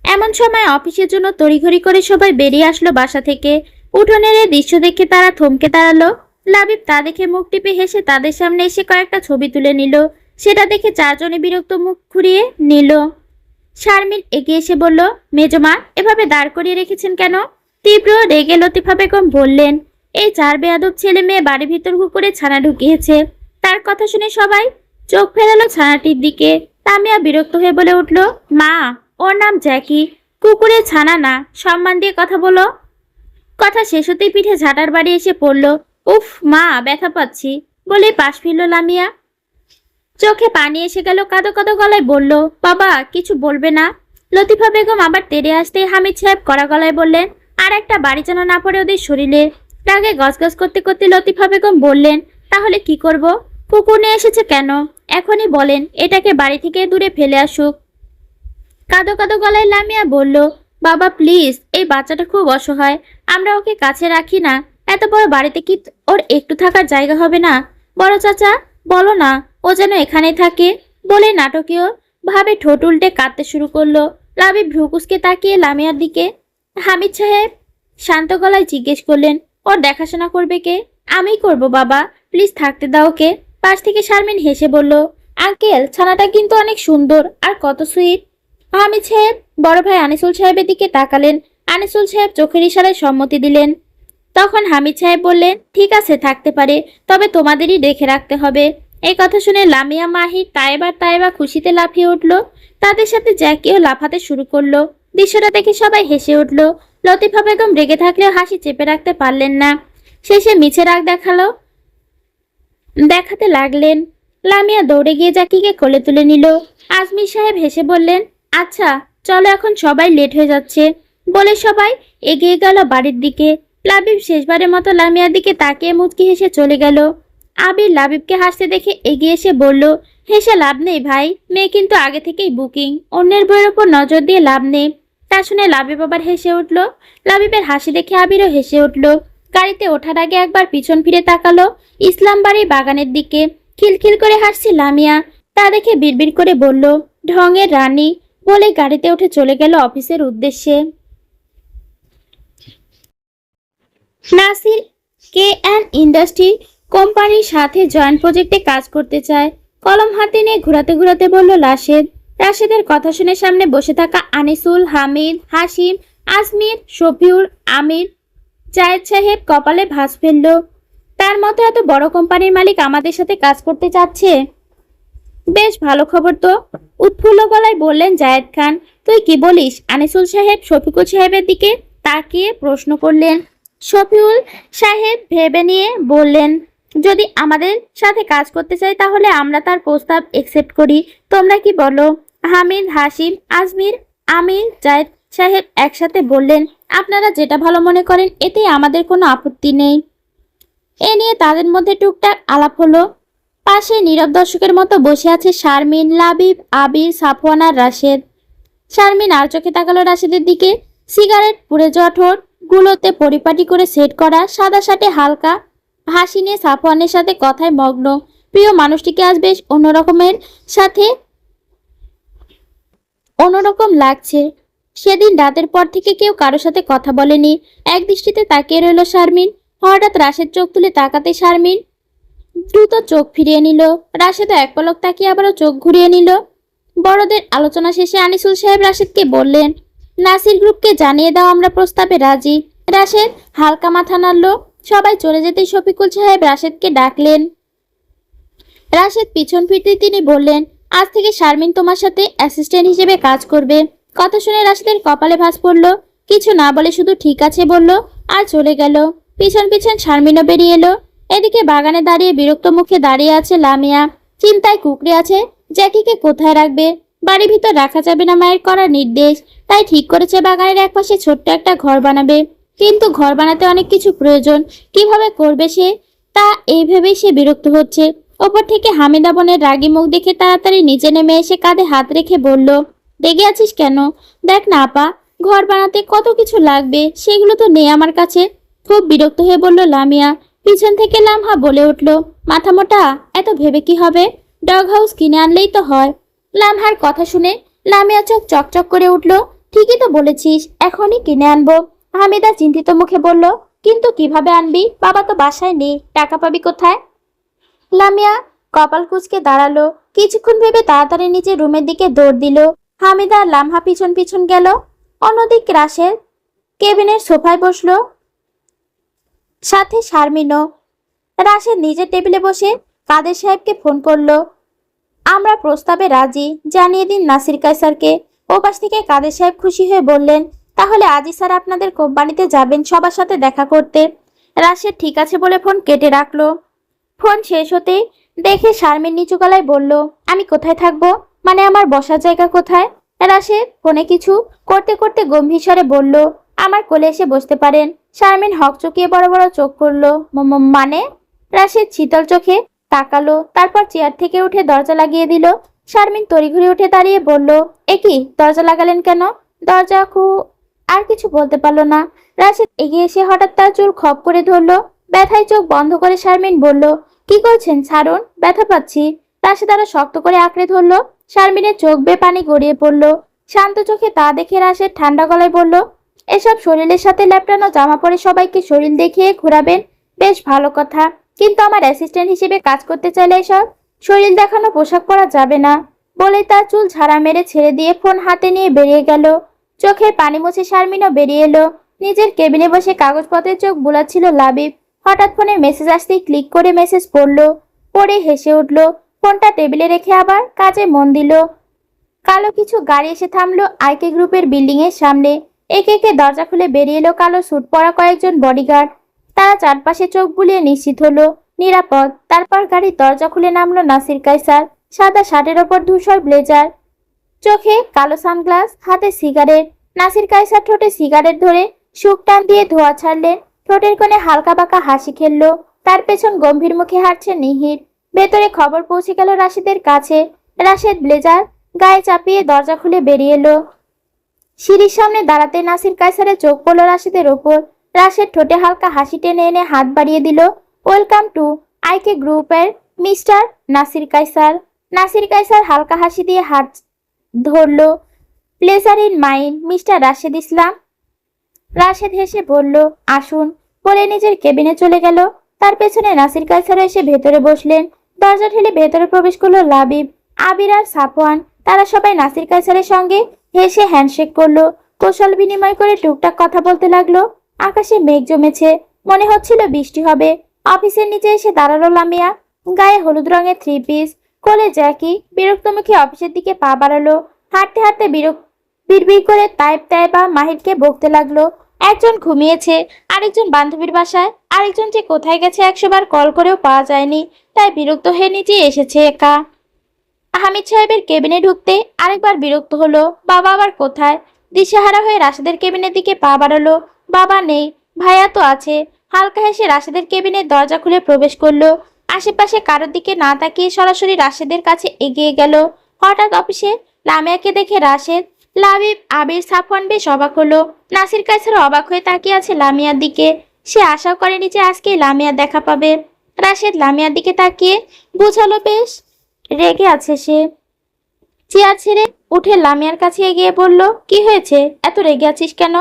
এমন সময় অফিসের জন্য তড়িঘড়ি করে সবাই বেরিয়ে আসলো বাসা থেকে। উঠোনের এই দৃশ্য দেখে তারা থমকে দাঁড়ালো। লাবিব তা দেখে মুখ টিপে হেসে তাদের সামনে এসে কয়েকটা ছবি তুলে নিল। সেটা দেখে চারজনে বিরক্ত মুখ ঘুরিয়ে নিল। শারমিন এগিয়ে এসে বলল, মেজমা, এভাবে দাঁড় করিয়ে রেখেছেন কেন? তীব্র রেগে লতিফা বেগম বললেন, এই চার বেয়াদব ছেলে মেয়ে বাড়ির ভিতর করে ছানা ঢুকিয়েছে। তার কথা শুনে সবাই চোখ ফেরালো ছানাটির দিকে। লামিয়া বিরক্ত হয়ে বলে উঠল, মা, ওর নাম জ্যাকি, কুকুরের ছানা না, সম্মান দিয়ে কথা বলো। কথা শেষ হতেই পিঠে ঝাঁটার বাড়ি এসে পড়ল। উফ মা, ব্যথা পাচ্ছি, বলে পাশ ফিরল লামিয়া। চোখে পানি এসে গেল, কাঁদো কাঁদো গলায় বলল, বাবা কিছু বলবে না? লতিফা বেগম আবার তেড়ে আসতেই হামিদ সাহেব কড়া গলায় বললেন, আর একটা বাড়ি যেন না পড়ে ওদের শরীরে। রাগে গজগজ করতে করতে লতিফা বেগম বললেন, তাহলে কি করব? কুকুর নিয়ে এসেছে কেন? এখনই বলেন এটাকে বাড়ি থেকে দূরে ফেলে আসুক। কাঁদো কাঁদো গলায় লামিয়া বলল, বাবা প্লিজ, এই বাচ্চাটা খুব অসহায়, আমরা ওকে কাছে রাখি না, এত বড় বাড়িতে কি ওর একটু থাকার জায়গা হবে না? বড় চাচা বলো না ও যেন এখানে থাকে। বলে নাটকীয় ভাবে ঠোঁট উল্টে কাঁদতে শুরু করলো। লাবিব ভ্রুকুসকে তাকিয়ে লামিয়ার দিকে। হামিদ সাহেব শান্ত গলায় জিজ্ঞেস করলেন, ওর দেখাশোনা করবে কে? আমিই করব বাবা, প্লিজ থাকতে দাও ওকে। পাশ থেকে শারমিন হেসে বলল, আঙ্কেল, ছানাটা কিন্তু অনেক সুন্দর আর কত সুইট। হামিদ সাহেব বড় ভাই আনিসুল সাহেবের দিকে তাকালেন। আনিসুল সাহেব চোখের ইশারায় সম্মতি দিলেন। তখন হামিদ সাহেব বললেন, ঠিক আছে, থাকতে পারে, তবে তোমাদেরই দেখে রাখতে হবে। এই কথা শুনে লামিয়া, মাহির, তায়েবা খুশিতে লাফিয়ে উঠল। তাদের সাথে জ্যাকিও লাফাতে শুরু করলো। দৃশ্যটা দেখে সবাই হেসে উঠল। লতিফা বেগম রেগে থাকলেও হাসি চেপে রাখতে পারলেন না। শেষে মিছে রাগ দেখাতে লাগলেন। লামিয়া দৌড়ে গিয়ে জ্যাকিকে কোলে তুলে নিল। আজমির সাহেব হেসে বললেন, আচ্ছা চলো, এখন সবাই লেট হয়ে যাচ্ছে। বলে সবাই এগিয়ে গেল বাড়ির দিকে। লাবিব শেষবারের মতো লামিয়ার দিকে তাকিয়ে মুচকি হেসে চলে গেল। আবির লাবিবকে হাসতে দেখে এগিয়ে এসে বলল, হেসে লাভ নেই ভাই, মেয়ে কিন্তু আগে থেকেই বুকিং, অন্যের বইয়ের ওপর নজর দিয়ে লাভ নেই। তা শুনে লাবিব আবার হেসে উঠল। লাবিবের হাসি দেখে আবিরও হেসে উঠল। গাড়িতে ওঠার আগে একবার পিছন ফিরে তাকালো ইসলামবাড়ি বাগানের দিকে। খিলখিল করে হাসছে লামিয়া। তা দেখে বিড়বিড় করে বলল, ঢঙের রানী, বলে গাড়িতে উঠে চলে গেল অফিসের উদ্দেশ্যে। নাসির KN ইন্ডাস্ট্রি কোম্পানির সাথে জয়েন্ট প্রজেক্টে কাজ করতে চায়। কলম হাতে নিয়ে ঘোরাতে ঘোরাতে বলল রাশেদ। রাশেদের কথা শুনে সামনে বসে থাকা আনিসুল, হামিদ, হাসিম, আজমির, শফিউর, আমির, জায়েদ সাহেব কপালে ভাঁজ ফেলল। তার মতো এত বড় কোম্পানির মালিক আমাদের সাথে কাজ করতে চাচ্ছে, বেশ ভালো খবর তো। উৎফুল্ল গলায় বললেন জায়েদ খান। তুই কি বলিস? আনিসুল সাহেব শফিকুল সাহেবের দিকে তাকিয়ে প্রশ্ন করলেন। শফিউল সাহেব ভেবে নিয়ে বললেন, যদি আমাদের সাথে কাজ করতে চাই তাহলে আমরা তার প্রস্তাব একসেপ্ট করি। তোমরা কি বলো? হামিদ, হাসিম, আজমির, আমির, জায়েদ সাহেব একসাথে বললেন, আপনারা যেটা ভালো মনে করেন, এতে আমাদের কোনো আপত্তি নেই। এ নিয়ে তাদের মধ্যে টুকটাক আলাপ হলো। পাশে নীরব দর্শকের মতো বসে আছে শারমিন, লাবিব, আবির, সাফওয়ান আর রাশেদ। শারমিন আর চোখে তাকালো রাশেদের দিকে। সিগারেট পুড়ে যাওয়া ঠোঁট গুলোতে পরিপাটি করে সেট করা সাদা শার্টে হালকা হাসি নিয়ে সাফওয়ানের সাথে কথায় মগ্ন। প্রিয় মানুষটিকে আজ বেশ অন্যরকম লাগছে। সেদিন রাতের পর থেকে কেউ কারোর সাথে কথা বলেনি। এক দৃষ্টিতে তাকিয়ে রইল শারমিন। হঠাৎ রাশেদ চোখ তুলে তাকাতে শারমিন দ্রুত চোখ ফিরিয়ে নিল। রাশেদও এক পলক তাকিয়ে আবারও চোখ ঘুরিয়ে নিল। বড়দের আলোচনা শেষে আনিসুল সাহেব রাশেদকে বললেন, নাসির গ্রুপকে জানিয়ে দাও আমরা প্রস্তাবে রাজি। রাশেদ হালকা মাথা নাড়ল। সবাই চলে যেতেই শফিকুল সাহেব রাশেদকে ডাকলেন। রাশেদ পিছন ফিরতে তিনি বললেন, আজ থেকে শারমিন তোমার সাথে অ্যাসিস্ট্যান্ট হিসেবে কাজ করবে। কথা শুনে রাশেদের কপালে ভাঁজ পড়ল। কিছু না বলে শুধু ঠিক আছে বলল আর চলে গেল। পিছন পিছন শারমিনও বেরিয়ে এলো। এদিকে বাগানে দাঁড়িয়ে বিরক্ত মুখে দাঁড়িয়ে আছে লামিয়া। চিন্তায় কুকড়ে আছে জ্যাকিকে কোথায় রাখবে। বাড়ির ভিতর রাখা যাবে না মায়ের করা নির্দেশ। তাই ঠিক করেছে বাগানের একপাশে ছোট্ট একটা ঘর বানাবে। কিন্তু ঘর বানাতে অনেক কিছু প্রয়োজন, কিভাবে করবে সে, তা এই ভেবেই সে বিরক্ত হচ্ছে। ওপর থেকে হামিদা বোনের রাগী মুখ দেখে তাড়াতাড়ি নিচে নেমে এসে কাঁধে হাত রেখে বলল, রেগে আছিস কেন? দেখ না আপা, ঘর বানাতে কত কিছু লাগবে, সেগুলো তো নেই আমার কাছে। খুব বিরক্ত হয়ে বলল লামিয়া। পিছন থেকে লামহা বলে উঠল, মাথা মোটা, এত ভেবে কি হবে? ডগ হাউস কিনে আনলেই তো হয়। লামহার কথা শুনে লামিয়া চোখ চকচক করে উঠল। ঠিকই তো বলেছিস, এখনই কিনে আনবো। হামিদা চিন্তিত মুখে বলল, কিন্তু কিভাবে আনবি? বাবা তো বাসায় নেই, টাকা পাবি কোথায়? লামিয়া কপাল কুঁচকে দাঁড়ালো। কিছুক্ষণ ভেবে তাড়াতাড়ি নিচে রুমের দিকে দৌড় দিল। হামিদা আর লামহা পিছন পিছন গেল। অন্যদিক রাশেদ কেবিনের সোফায় বসলো, সাথে শারমিনও। রাশেদ নিজের টেবিলে বসে কাদের সাহেবকে ফোন করলো। আমরা প্রস্তাবে রাজি, জানিয়ে দিন নাসির কায়সারকে। ওপাশ থেকে কাদের সাহেব খুশি হয়ে বললেন, তাহলে আজই স্যার আপনাদের কোম্পানিতে যাবেন সবার সাথে দেখা করতে। রাশেদ ঠিক আছে বলে ফোন কেটে রাখলো। ফোন শেষ হতে দেখে শারমিন নিচু গলায় বলল, আমি কোথায় থাকবো? মানে আমার বসার জায়গা কোথায়? রাশেদ ফোনে কিছু করতে করতে গম্ভীর স্বরে বলল, আমার কোলে এসে বসতে পারেন। শারমিন হকচকিয়ে বড় বড় চোখ করলো। মানে? রাশেদ শীতল চোখে তাকালো, তারপর চেয়ার থেকে উঠে দরজা লাগিয়ে দিল। শারমিন তড়িঘড়ি উঠে দাঁড়িয়ে বলল, একি দরজা লাগালেন কেন? দরজা আর কিছু বলতে পারলো না। রাশেদ এগিয়ে এসে হঠাৎ তার চুল খপ করে ধরলো। ব্যথায় চোখ বন্ধ করে শারমিন বলল, কি করছেন? ছাড়ুন, ব্যথা পাচ্ছি। রাশেদ আরো শক্ত করে আঁকড়ে ধরলো। শারমিনের চোখ বেয়ে পানি গড়িয়ে পড়লো। শান্ত চোখে তা দেখে রাশেদ ঠান্ডা গলায় বলল, এসব শরীরের সাথে ল্যাপটানো জামা পরে সবাইকে শরীর দেখিয়ে ঘোরাবেন, বেশ ভালো কথা, কিন্তু আমার অ্যাসিস্ট্যান্ট হিসেবে কাজ করতে চাইলে এসব শরীর দেখানো পোশাক পরা যাবে না। বলে তার চুল ঝাড়া মেরে ছেড়ে দিয়ে ফোন হাতে নিয়ে বেরিয়ে গেল। চোখের পানি মুছে শারমিনও বেরিয়ে এলো। নিজের কেবিনে বসে কাগজপত্রে চোখ বুলাচ্ছিল লাবিব। হঠাৎ ফোনে মেসেজ আসতেই ক্লিক করে মেসেজ পড়লো। পড়ে হেসে উঠলো। ফোনটা টেবিলে রেখে আবার কাজে মন দিল। কালো কিছু গাড়ি এসে থামলো আইকে গ্রুপের বিল্ডিং এর সামনে। একে একে দরজা খুলে বেরিয়ে এলো কালো স্যুট পরা কয়েকজন বডিগার্ড। তারা চারপাশে চোখ বুলিয়ে নিশ্চিত হলো নিরাপদ। তারপর গাড়ির দরজা খুলে নামলো নাসির কায়সার। সাদা শার্টের ওপর ধূসর ব্লেজার, চোখে কালো সানগ্লাস, হাতে সিগারেট। নাসির কায়সার ঠোঁটে সিগারেট ধরে শুক টান দিয়ে ধোঁয়া ছাড়লেন। ঠোঁটের কোণে হালকা বাঁকা হাসি খেললো। তার পেছন গম্ভীর মুখে হাঁটছে নিহির। ভেতরে খবর পৌঁছে গেল রাশেদের কাছে। রাশেদ ব্লেজার গায়ে চাপিয়ে দরজা খুলে বেরিয়ে এলো। সিঁড়ির সামনে দাঁড়াতে নাসির কায়সারের চোখ পড়ল রাশেদের ওপর। রাশেদ ঠোঁটে হালকা হাসি টেনে এনে হাত বাড়িয়ে দিল। ওয়েলকাম টু আইকে গ্রুপের মিস্টার নাসির কায়সার। নাসির কায়সার হালকা হাসি দিয়ে হাত ধরলো। Pleasure in mind mister Rashed Islam. Rashed হেসে বলল, আসুন, বলে নিজের কেবিনে চলে গেল। তার পেছনে নাসির কায়সার এসে ভেতরে বসলেন। দরজা ঠেলে ভেতরে প্রবেশ করলো লাবিব, আবির আর সাফওয়ান। তারা সবাই নাসির কায়সারের সঙ্গে হেসে হ্যান্ডশেক করলো। কৌশল বিনিময় করে টুকটাক কথা বলতে লাগলো। আকাশে মেঘ জমেছে, মনে হচ্ছিল বৃষ্টি হবে। অফিসের নিচে এসে দাঁড়ালো লামিয়া। গায়ে হলুদ রঙের থ্রি পিস, কোলে জ্যাকি। বিরক্ত মুখে অফিসের দিকে পা বাড়ালো। হাঁটতে হাঁটতে বিড়বিড় করে তাইবা মাহিরকে বকতে লাগলো। একজন ঘুমিয়েছে, আরেকজন বান্ধবীর বাসায়, আরেকজন যে কোথায় গেছে 100 বার কল করেও পাওয়া যায়নি, তাই বিরক্ত হয়ে নিচে এসেছে একা। হামিদ সাহেবের কেবিনে ঢুকতে আরেকবার বিরক্ত হলো। বাবা আবার কোথায়? দিশেহারা হয়ে রাশেদের কেবিনের দিকে পা বাড়ালো। বাবা নেই, ভাইয়া তো আছে। হালকা হেসে রাশেদের কেবিনের দরজা খুলে প্রবেশ করলো। আশেপাশে কারোর দিকে না তাকিয়ে সরাসরি রাশেদের কাছে এগিয়ে গেল। হঠাৎ অফিসে লামিয়াকে দেখে রাশেদ, লাবিব, আবির, সাফওয়ান বেশ অবাক হলো। নাসির কায়সার অবাক হয়ে তাকিয়ে আছে লামিয়ার দিকে। সে আশাও করেনি যে আজকে লামিয়ার দেখা পাবে। রাশেদ লামিয়ার দিকে তাকিয়ে বুঝালো বেশ রেগে আছে সে। চেয়ার ছেড়ে উঠে লামিয়ার কাছে এগিয়ে বলল, কি হয়েছে, এত রেগে আছিস কেন?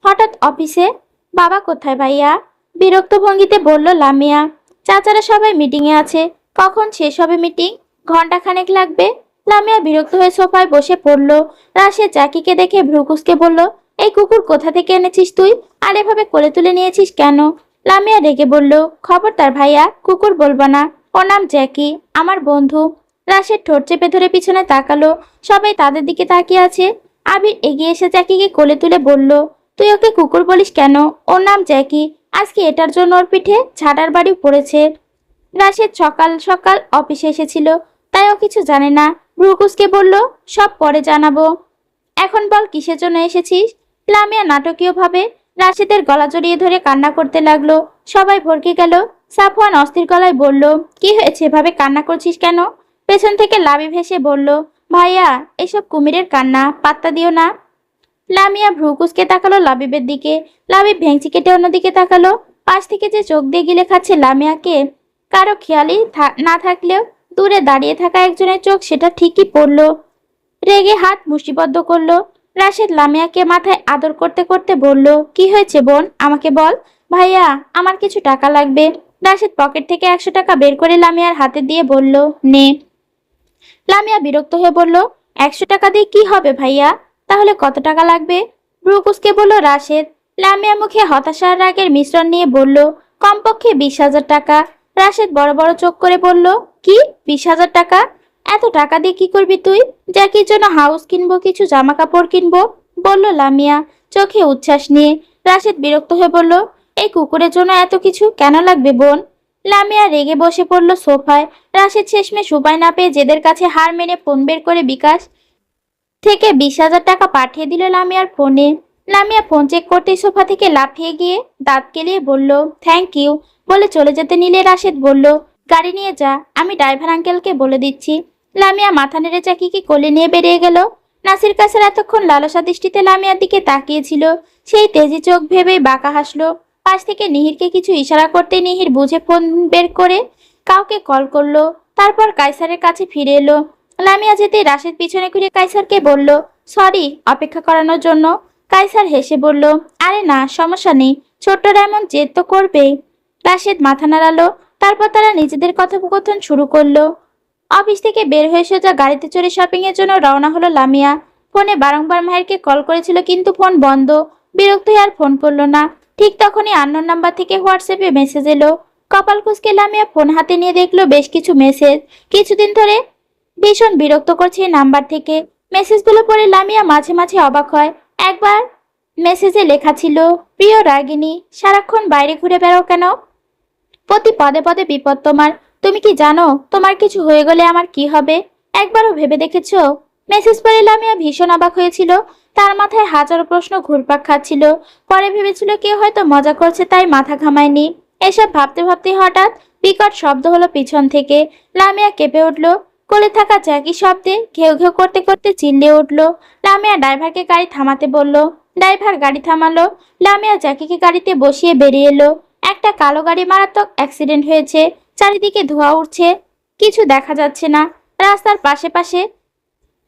হঠাৎ অফিসে? বাবা কোথায় ভাইয়া? বিরক্ত ভঙ্গিতে বলল লামিয়া। চাচারা সবাই মিটিংয়ে আছে। কখন শেষ হবে মিটিং? ঘন্টাখানেক লাগবে। লামিয়া বিরক্ত হয়ে সোফায় বসে পড়ল। রাশেদ জ্যাকিকে দেখে ভ্রুকুসকে বলল, এই কুকুর কোথা থেকে এনেছিস তুই, আর এভাবে কোলে তুলে নিয়েছিস কেন? লামিয়া রেগে বলল, খবরদার ভাইয়া, কুকুর বলবো না, ওর নাম জ্যাকি, আমার বন্ধু। রাশেদ ঠোঁট চেপে ধরে পিছনে তাকালো। সবাই তাদের দিকে তাকিয়ে আছে। আবির এগিয়ে এসে জ্যাকিকে কোলে তুলে বলল, তুই ওকে কুকুর বলিস কেন? ওর নাম জ্যাকি। আজকে এটার জন্য ওর পিঠে ঝাঁটার বাড়ি পড়েছে। রাশেদ সকাল সকাল অফিসে এসেছিল, তাই ও কিছু জানে না। ভ্রুকুসকে বলল, সব পরে জানাবো, এখন বল কিসের জন্য এসেছিস? লামিয়া নাটকীয়ভাবে রাশেদের গলা জড়িয়ে ধরে কান্না করতে লাগলো। সবাই ভরকে গেল। সাফওয়ান অস্থির গলায় বলল, কি হয়েছে, এভাবে কান্না করছিস কেন? পেছন থেকে লাবিব হেসে বলল, ভাইয়া, এসব কুমিরের কান্না, পাত্তা দিও না। লামিয়া ভ্রুকুসকে তাকালো লাবিবের দিকে। লাবিব ভেংচি কেটে অন্যদিকে তাকালো। পাশ থেকে যে চোখ দিয়ে গিলে খাচ্ছে লামিয়াকে কারো খেয়ালই না থাকলেও দূরে দাঁড়িয়ে থাকা একজনের চোখ সেটা ঠিকই পড়লো। রেগে হাত মুষ্টিবদ্ধ করলো। রাশেদ লামিয়াকে মাথায় আদর করতে করতে বলল, কি হয়েছে বোন, আমাকে বল। ভাইয়া, আমার কিছু টাকা লাগবে। রাশেদ পকেট থেকে 100 টাকা বের করে লামিয়ার হাতে দিয়ে বলল, নে। লামিয়া বিরক্ত হয়ে বলল, 100 টাকা দিয়ে কি হবে ভাইয়া? তাহলে কত টাকা লাগবে? ভ্রুকুসকে বলল রাশেদ। লামিয়া মুখে হতাশার রাগের মিশ্রণ নিয়ে বলল, কমপক্ষে 20,000 টাকা। রাশেদ বড় বড় চোখ করে বলল, কি 20,000 টাকা? এত টাকা দিয়ে কি করবি তুই? জ্যাকির জন্য হাউস কিনবো, কিছু জামা কাপড় কিনবো, বলল লামিয়া চোখে উচ্ছ্বাস নিয়ে। রাশেদ বিরক্ত হয়ে বলল, এই কুকুরের জন্য এত কিছু কেন লাগবে বোন? লামিয়া রেগে বসে পড়ল সোফায়। রাশেদ শেষমেশ উপায় না পেয়ে জেদের কাছে হার মেনে ফোন বের করে বিকাশ থেকে 20,000 টাকা পাঠিয়ে দিল লামিয়ার ফোনে। লামিয়া ফোন চেক করতে সোফা থেকে লাফিয়ে গিয়ে দাঁত কেলিয়ে বলল, থ্যাংক ইউ, বলে চলে যেতে নিলে রাশেদ বলল, গাড়ি নিয়ে যা, আমি ড্রাইভার আঙ্কেলকে বলে দিচ্ছি। লামিয়া মাথা নেড়ে জ্যাকিকে কোলে নিয়ে বেরিয়ে গেল। নাসির কায়সার এতক্ষণ লালসা দৃষ্টিতে লামিয়ার দিকে তাকিয়েছিল। সেই তেজি চোখ ভেবেই বাঁকা হাসলো। পাশ থেকে নিহিরকে কিছু ইশারা করতে নিহির বুঝে ফোন বের করে কাউকে কল করলো। তারপর কায়সারের কাছে ফিরে এলো। লামিয়া যেতে রাশেদ পিছনে ঘুরে কায়সারকে বলল, সরি অপেক্ষা করানোর জন্য। কায়সার হেসে বলল, আরে না, সমস্যা নেই, ছোট্টরা এমন জেদ তো করবেই। রাশেদ মাথা নাড়ালো। তারপর তারা নিজেদের কথোপকথন শুরু করলো। অফিস থেকে বের হয়ে সোজা গাড়িতে চড়ে শপিং এর জন্য রওনা হলো লামিয়া। ফোনে বারংবার মাহিরকে কল করেছিল কিন্তু ফোন বন্ধ। বিরক্ত হয়ে আর ফোন করলো না। ঠিক তখনই আননোন নাম্বার থেকে হোয়াটসঅ্যাপে মেসেজ এলো। কপাল কুঁচকে লামিয়া ফোন হাতে নিয়ে দেখলো বেশ কিছু মেসেজ। কিছুদিন ধরে ভীষণ বিরক্ত করছে এই নাম্বার থেকে। মেসেজগুলো পড়ে লামিয়া মাঝে মাঝে অবাক হয়। একবার মেসেজে লেখা ছিল, প্রিয় রাগিনী, সারাক্ষণ বাইরে ঘুরে বেড়াও কেন? প্রতি পদে পদে বিপদ তোমার। তুমি কি জানো তোমার কিছু হয়ে গেলে আমার কি হবে? একবারও ভেবে দেখেছো? মেসেজ পড়ে লামিয়া ভীষণ অবাক হয়েছিল। তার মাথায় হাজারো প্রশ্ন ঘুরপাক খাচ্ছিল। পরে ভেবেছিল কেউ হয়তো মজা করছে তাই মাথা ঘামায়নি। এসব ভাবতে ভাবতে হঠাৎ বিকট শব্দ হলো পিছন থেকে। লামিয়া কেঁপে উঠল। কোলে থাকা জ্যাকি শব্দে ঘেউ ঘেউ করতে করতে চিল্লিয়ে উঠল। লামিয়া ড্রাইভারকে গাড়ি থামাতে বলল। ড্রাইভার গাড়ি থামালো। লামিয়া জ্যাকিকে গাড়িতে বসিয়ে বেরিয়ে এলো। একটা কালো গাড়ি মারাত্মক অ্যাক্সিডেন্ট হয়েছে। চারিদিকে ধোঁয়া উঠছে, কিছু দেখা যাচ্ছে না। রাস্তার পাশে পাশে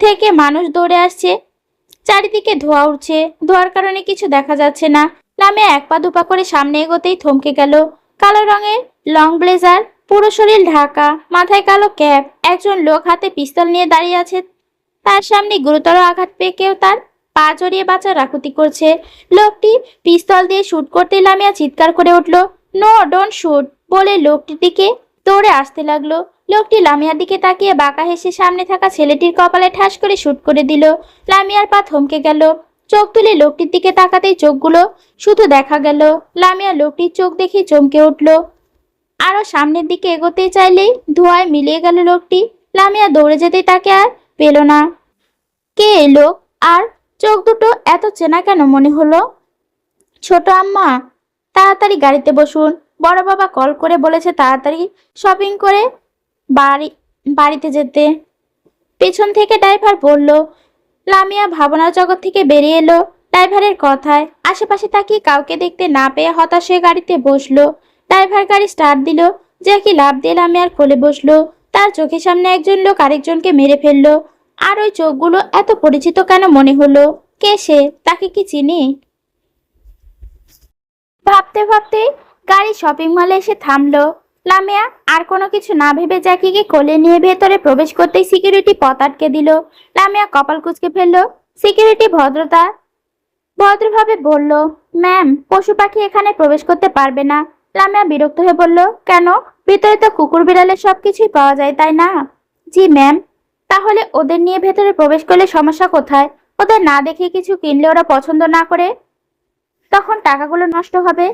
থেকে মানুষ দৌড়ে আসছে। চারিদিকে ধোঁয়া উঠছে, ধোঁয়ার কারণে কিছু দেখা যাচ্ছে না। লামিয়া এক পা দুপা করে সামনে এগোতেই থমকে গেল। কালো রঙের লং ব্লেজার, পুরো শরীর ঢাকা, মাথায় কালো ক্যাপ। একজন লোক হাতে পিস্তল নিয়ে দাঁড়িয়ে আছে। তার সামনে গুরুতর আঘাত পেয়ে কেউ তার পা জড়িয়ে বাঁচার আকুতি করছে। লোকটি পিস্তল দিয়ে শুট করতে লামিয়া চিৎকার করে উঠল, নো ডোন্ট শুট বলে লোকটির দিকে দৌড়ে আসতে লাগলো। লোকটি লামিয়ার দিকে তাকিয়ে বাঁকা হেসে সামনে থাকা ছেলেটির কপালে ঠাস করে শুট করে দিল। লামিয়ার পা থমকে গেল। চোখ তুলে লোকটির দিকে তাকাতেই চোখগুলো শুধু দেখা গেল। লামিয়া লোকটির চোখ দেখে চমকে উঠল। আরো সামনের দিকে এগোতে চাইলেই ধোঁয়ায় মিলিয়ে গেল লোকটি। লামিয়া দৌড়ে যেতেই তাকে আর পেল না। কে এলো? আর চোখ দুটো এত চেনা কেন মনে হলো? ছোট আম্মা, তাড়াতাড়ি গাড়িতে বসুন। বড় বাবা কল করে বলেছে তাড়াতাড়ি শপিং করে বাড়িতে যেতে। পেছন থেকে ড্রাইভার বলল। লামিয়া ভাবনার জগৎ থেকে বেরিয়ে এলো ড্রাইভারের কথায়। আশেপাশে তাকিয়ে কাউকে দেখতে না পেয়ে হতাশ হয়ে গাড়িতে বসলো। ড্রাইভার গাড়ি স্টার্ট দিল। জ্যাকি লাফ দিয়ে লামিয়ার কোলে বসলো। তার চোখের সামনে একজন লোক আরেকজনকে মেরে ফেললো। আর ওই চোখগুলো এত পরিচিত কেন মনে হলো? কে সে? তাকে কি চিনি? ভাবতে ভাবতে গাড়ি শপিং মলে এসে থামলো। লামিয়া আর কোনো কিছু না ভেবে জ্যাকিকে কোলে নিয়ে ভেতরে প্রবেশ করতেই সিকিউরিটি পথ আটকে দিল। লামিয়া কপাল কুঁচকে ফেললো। সিকিউরিটি ভদ্রভাবে বলল, ম্যাম, পশু পাখি এখানে প্রবেশ করতে পারবে না। লামিয়া বিরক্ত হয়ে বলল, কেন? ভিতরে তো কুকুর বিড়ালের সবকিছুই পাওয়া যায়, তাই না? জি ম্যাম। তাহলে ওদের নিয়ে ভেতরে প্রবেশ করলে সমস্যা কোথায়? ওদের না দেখে কিছু কিনলে ওরা পছন্দ না করে তখন টাকাগুলো নষ্ট হবে।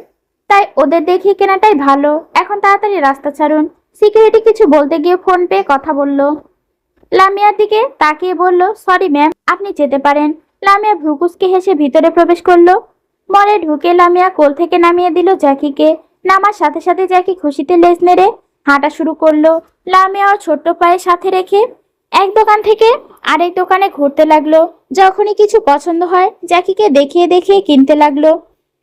তাই ওদের দেখিয়ে কেনাটাই ভালো। এখন তাড়াতাড়ি রাস্তা ছাড়ুন। সিকিউরিটি কিছু বলতে গিয়ে ফোন পেয়ে কথা বলল। লামিয়ার দিকে তাকিয়ে বলল, সরি ম্যাম, আপনি যেতে পারেন। লামিয়া ভ্রুকুচকে হেসে ভিতরে প্রবেশ করলো। মলে ঢুকে লামিয়া কোল থেকে নামিয়ে দিল জ্যাকিকে। নামার সাথে সাথে জ্যাকি খুশিতে লেজ নেড়ে হাঁটা শুরু করলো। লামিয়া ওর ছোট্ট পায়ে সাথে রেখে এক দোকান থেকে আরেক দোকানে ঘুরতে লাগলো। যখনই কিছু পছন্দ হয় জ্যাকিকে দেখিয়ে দেখিয়ে কিনতে লাগলো।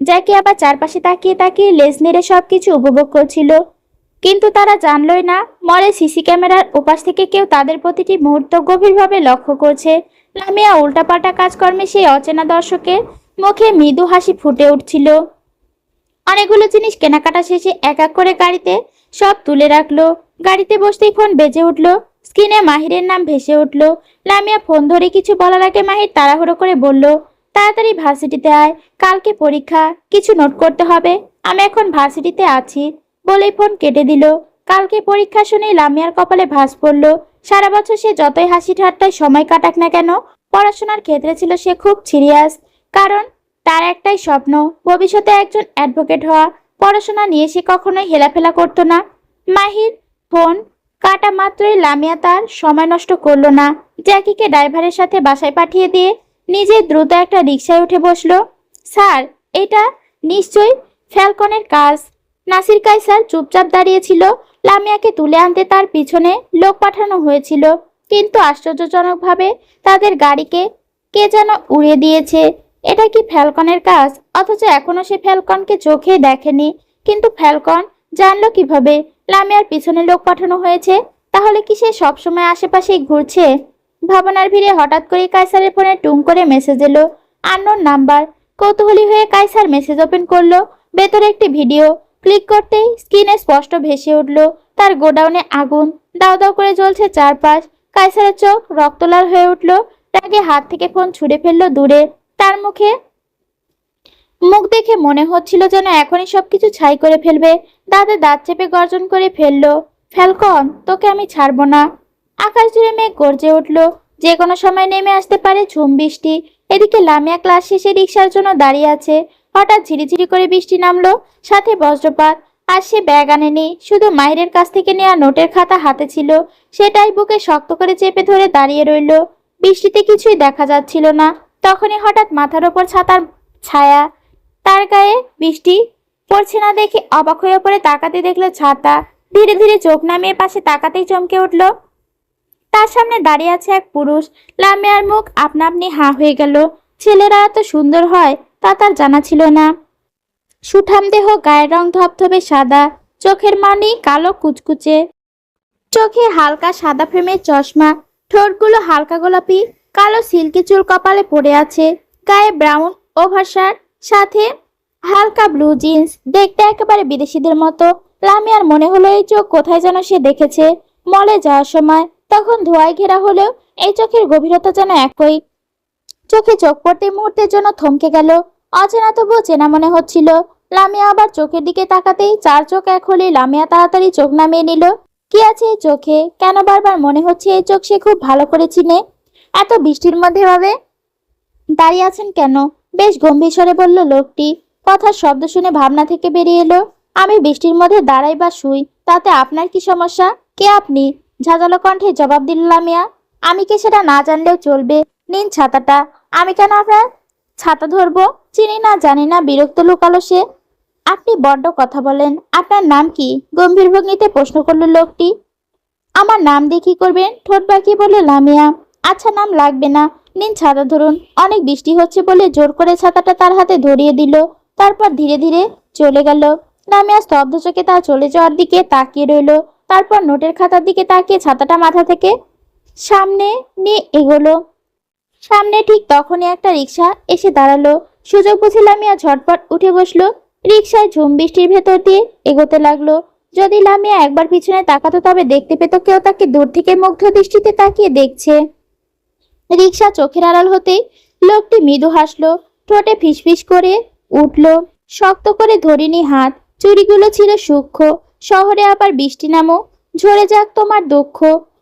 জ্যাকি আবার চারপাশে তাকিয়ে তাকিয়ে লেজ নেড়ে সবকিছু উপভোগ করছিল। কিন্তু তারা জানলই না মলে সিসি ক্যামেরার ওপাশ থেকে কেউ তাদের প্রতিটি মুহূর্ত গভীরভাবে লক্ষ্য করছে। লামিয়া উল্টাপাল্টা কাজকর্মে সেই অচেনা দর্শকের মুখে মৃদু হাসি ফুটে উঠছিল। অনেকগুলো জিনিস কেনাকাটা শেষে এক এক করে গাড়িতে সব তুলে রাখলো। গাড়িতে বসতেই ফোন বেজে উঠলো। স্ক্রিনে মাহিরের নাম ভেসে উঠলো। লামিয়া ফোন ধরে কিছু বলার আগে মাহির তাড়াহুড়ো করে বলল, তাড়াতাড়ি ভার্সিটিতে আয়, কালকে পরীক্ষা, কিছু নোট করতে হবে। আমি এখন ভার্সিটিতে আছি বলেই ফোন কেটে দিল। কালকে পরীক্ষা শুনেই লামিয়ার কপালে ভাঁজ পড়ল। সারা বছর সে যতই হাসি ঠাট্টায় সময় কাটাক না কেন, পড়াশোনার ক্ষেত্রে ছিল সে খুব সিরিয়াস। কারণ তার একটাই স্বপ্ন, ভবিষ্যতে একজন অ্যাডভোকেট হওয়া। পড়াশোনা নিয়ে সে কখনোই হেলাফেলা করতো না। মাহির ফোন কাটা মাত্রই লামিয়া তার সময় নষ্ট করলো না। জ্যাকিকে ড্রাইভারের সাথে বাসায় পাঠিয়ে দিয়ে নিজে দ্রুত একটা রিকশায় উঠে বসলো। স্যার, এটা নিশ্চয়ই ফ্যালকনের কাজ। নাসির কায়সার চুপচাপ দাঁড়িয়েছিল। লামিয়াকে তুলে আনতে তার পিছনে লোক পাঠানো হয়েছিল, কিন্তু আশ্চর্যজনকভাবে তাদের গাড়িকে কে যেন উড়িয়ে দিয়েছে। এটা কি ফ্যালকনের কাজ? অথচ এখনো সে ফ্যালকনকে চোখে দেখেনি। কিন্তু ফ্যালকন জানলো কিভাবে লামিয়ার পিছনে লোক পাঠানো হয়েছে? তাহলে কি সে সবসময় আশেপাশেই ঘুরছে? ভাবনার ভিড়ে হঠাৎ করে কায়সারের ফোনে টুং করে মেসেজ এলো, আননোন নাম্বার। কৌতূহলী হয়ে কায়সার মেসেজ ওপেন করলো। ভেতরে একটি ভিডিও। ক্লিক করতেই স্ক্রিনে স্পষ্ট ভেসে উঠল তার গোডাউনে আগুন। দাউ দাউ করে জ্বলছে চারপাশ। কায়সারের চোখ রক্তলাল হয়ে উঠল। রাগে হাত থেকে ফোন ছুঁড়ে ফেললো দূরে। তার মুখ দেখে মনে হচ্ছিল যেন এখনই সবকিছু ছাই করে ফেলবে। দাঁতে দাঁত চেপে গর্জন করে ফেললো, ফ্যালকন, তোকে আমি ছাড়বো না। আকাশ জুড়ে মেঘ গর্জে উঠলো, যে কোনো সময় নেমে আসতে পারে ঝুম বৃষ্টি। এদিকে লামিয়া ক্লাস শেষে রিক্সার জন্য দাঁড়িয়ে আছে। হঠাৎ ঝিরিঝিরি করে বৃষ্টি নামলো, সাথে বজ্রপাত। আর সে ব্যাগ আনেনি, শুধু মাহিরের কাছ থেকে নেওয়া নোটের খাতা হাতে ছিল। সেটাই বুকে শক্ত করে চেপে ধরে দাঁড়িয়ে রইলো। বৃষ্টিতে কিছুই দেখা যাচ্ছিল না। তখনই হঠাৎ মাথার ওপর ছাতার ছায়া, তার গায়ে বৃষ্টি পড়ছে না দেখে অবাক হয়ে পড়ে তাকাতে দেখলো ছাতা। ধীরে ধীরে চোখ নামিয়ে পাশে তাকাতেই চমকে উঠলো, তার সামনে দাঁড়িয়ে আছে এক পুরুষ। লামিয়ার মুখ আপনা আপনি হাঁ হয়ে গেল। ছেলেরা এত সুন্দর হয় তা তার জানা ছিল না। সুঠাম দেহ, গায়ের রং ধবধবে সাদা, চোখের মানি কালো কুচকুচে, চোখে হালকা সাদা ফ্রেমের চশমা, ঠোঁটগুলো হালকা গোলাপি, কালো সিল্কি চুল কপালে পড়ে আছে, গায়ে ব্রাউন ওভারশার্ট, সাথে হালকা ব্লু জিন্স, দেখতে একেবারে বিদেশিদের মতো। লামিয়ার মনে হলো এই চোখ কোথায় যেন সে দেখেছে, মলে যাওয়ার সময়। তখন ধোঁয়ায় ঘেরা হলেও এই চোখের গভীরতা যেন একই। চোখে চোখ পড়তে মুহূর্তের জন্য থমকে গেল। অচেনা তবুও চেনা মনে হচ্ছিল। লামিয়া আবার চোখের দিকে তাকাতেই চার চোখ এক হলে লামিয়া তাড়াতাড়ি চোখ নামিয়ে নিল। কি আছে এই চোখে? কেন বারবার মনে হচ্ছে এই চোখ সে খুব ভালো করে চিনে? এত বৃষ্টির মধ্যে ভাবে দাঁড়িয়ে আছেন কেন? বেশ গম্ভীর স্বরে বলল লোকটি। কথার শব্দ শুনে ভাবনা থেকে বেরিয়ে এলো, আমি বৃষ্টির মধ্যে দাঁড়াই বা শুই, তাতে আপনার কি সমস্যা? কে আপনি? ঝাঁঝালো কণ্ঠে জবাব দিল লামিয়া। আমি কে সেটা না জানলেও চলবে, নিন ছাতাটা। আমি কেন আপনার ছাতা ধরবো? চিনি না জানি না, বিরক্ত লুকালো সে। আপনি বড্ড কথা বলেন। আপনার নাম কি? গম্ভীর ভঙ্গিতে প্রশ্ন করলো লোকটি। আমার নাম দিয়ে কি করবেন? ঠোঁট বাঁকিয়ে বলল লামিয়া। আচ্ছা, নাম লাগবে না, নিন ছাতা ধরুন। অনেক বৃষ্টি হচ্ছে বলে জোর করে ছাতাটা তার হাতে ধরিয়ে দিল। তারপর ধীরে ধীরে চলে গেল। লামিয়া স্তব্ধ চোখে তার চলে যাওয়ার দিকে তাকিয়ে রইল। তারপর নোটের খাতার দিকে তাকিয়ে ছাতাটা মাথা থেকে সামনে নিয়ে এগোলো। সামনে ঠিক তখনই একটা রিক্সা এসে দাঁড়ালো। সুযোগ বুঝে লামিয়া ঝটপট উঠে বসলো। রিক্সায় ঝুম বৃষ্টির ভেতর দিয়ে এগোতে লাগলো। যদি লামিয়া একবার পিছনে তাকাতো তবে দেখতে পেত কেউ তাকে দূর থেকে মুগ্ধ দৃষ্টিতে তাকিয়ে দেখছে। রিক্সা চোখের আড়াল হতেই লোকটি মৃদু হাসলো, ঠোঁটে ফিসফিস করে উঠল, শক্ত করে ধরিনি হাত। চুড়িগুলো ছিল সূক্ষ্ম। শহরে আবার বৃষ্টি নামো, ঝরে যাক তোমার দুঃখ।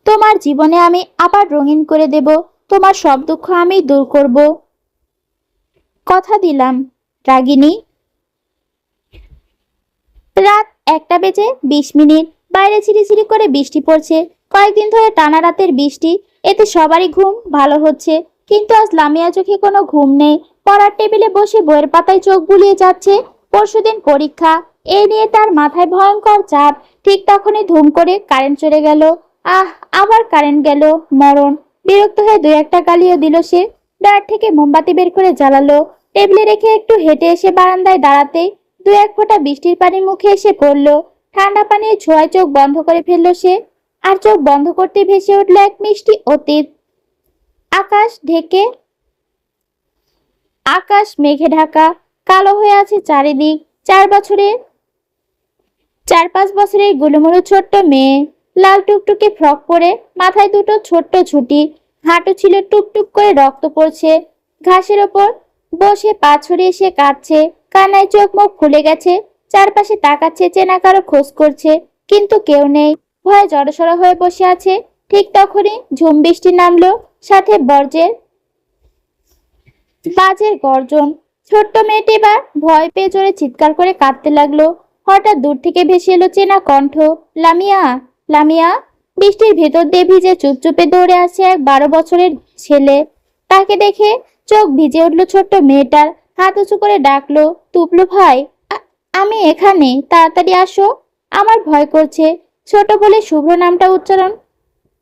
তোমার জীবনে আমি আবার রঙিন করে দেব। তোমার সব দুঃখ আমি দূর করব, কথা দিলাম, রাগিনী। রাত 1:20। বাইরে ঝিরিঝিরি করে বৃষ্টি পড়ছে। কয়েকদিন ধরে টানা রাতের বৃষ্টি, এতে সবারই ঘুম ভালো হচ্ছে। কিন্তু আজ লামিয়া চোখে কোনো ঘুম নেই। পড়ার টেবিলে বসে বইয়ের পাতায় চোখ বুলিয়ে যাচ্ছে। পরশুদিন পরীক্ষা, এই নিয়ে তার মাথায় ভয়ঙ্কর চাপ। ঠিক তখনই ধুম করে কারেন্ট চলে গেল। আহ, আবার কারেন্ট গেল, মরণ। বিরক্ত হয়ে দুই একটা গালিও দিল সে। ড্রয়ার থেকে মোমবাতি বের করে জ্বালালো। টেবিলে রেখে একটু হেঁটে এসে বারান্দায় দাঁড়াতেই দু এক ফোঁটা বৃষ্টির পানি মুখে এসে পড়লো। ঠান্ডা পানির ছোঁয়ায় চোখ বন্ধ করে ফেললো সে। আর চোখ বন্ধ করতে ভেসে উঠলো এক মিষ্টি অতীত। আকাশ ঢেকে আকাশ মেঘে ঢাকা, কালো হয়ে আছে চারিদিক। 4-5 বছরের গুলুমুলু ছোট্ট মেয়ে, লাল টুকটুকে ফ্রক পরে, মাথায় দুটো ছোট্ট ছুটি, হাঁটু ছিল টুপটুপ করে রক্ত পড়ছে। ঘাসের ওপর বসে পা ছড়িয়ে সে কাঁদছে। কান্নায় চোখ মুখ ফুলে গেছে। চারপাশে তাকাচ্ছে, চেনা কারো খোঁজ করছে, কিন্তু কেউ নেই। ভয়ে জড়সড় হয়ে বসে আছে। ঠিক তখনই ঝুম বৃষ্টি নামলো, সাথে বাজের গর্জন। ছোট্ট মেয়েটি এবার ভয় পেয়ে জোরে চিৎকার করে কাঁদতে লাগলো। হঠাৎ দূর থেকে ভেসে এলো চেনা কণ্ঠ, লামিয়া, লামিয়া। বৃষ্টির ভেতর দিয়ে ভিজে চুপচুপে দৌড়ে আসছে এক 12 বছরের ছেলে। তাকে দেখে চোখ ভিজে উঠলো ছোট্ট মেয়েটার। হাত উঁচু করে ডাকলো, তুবলু ভাই, আমি এখানে, তাড়াতাড়ি আসো। আমার ভয় করছে। ছোট বলে শুভ্র নামটা উচ্চারণ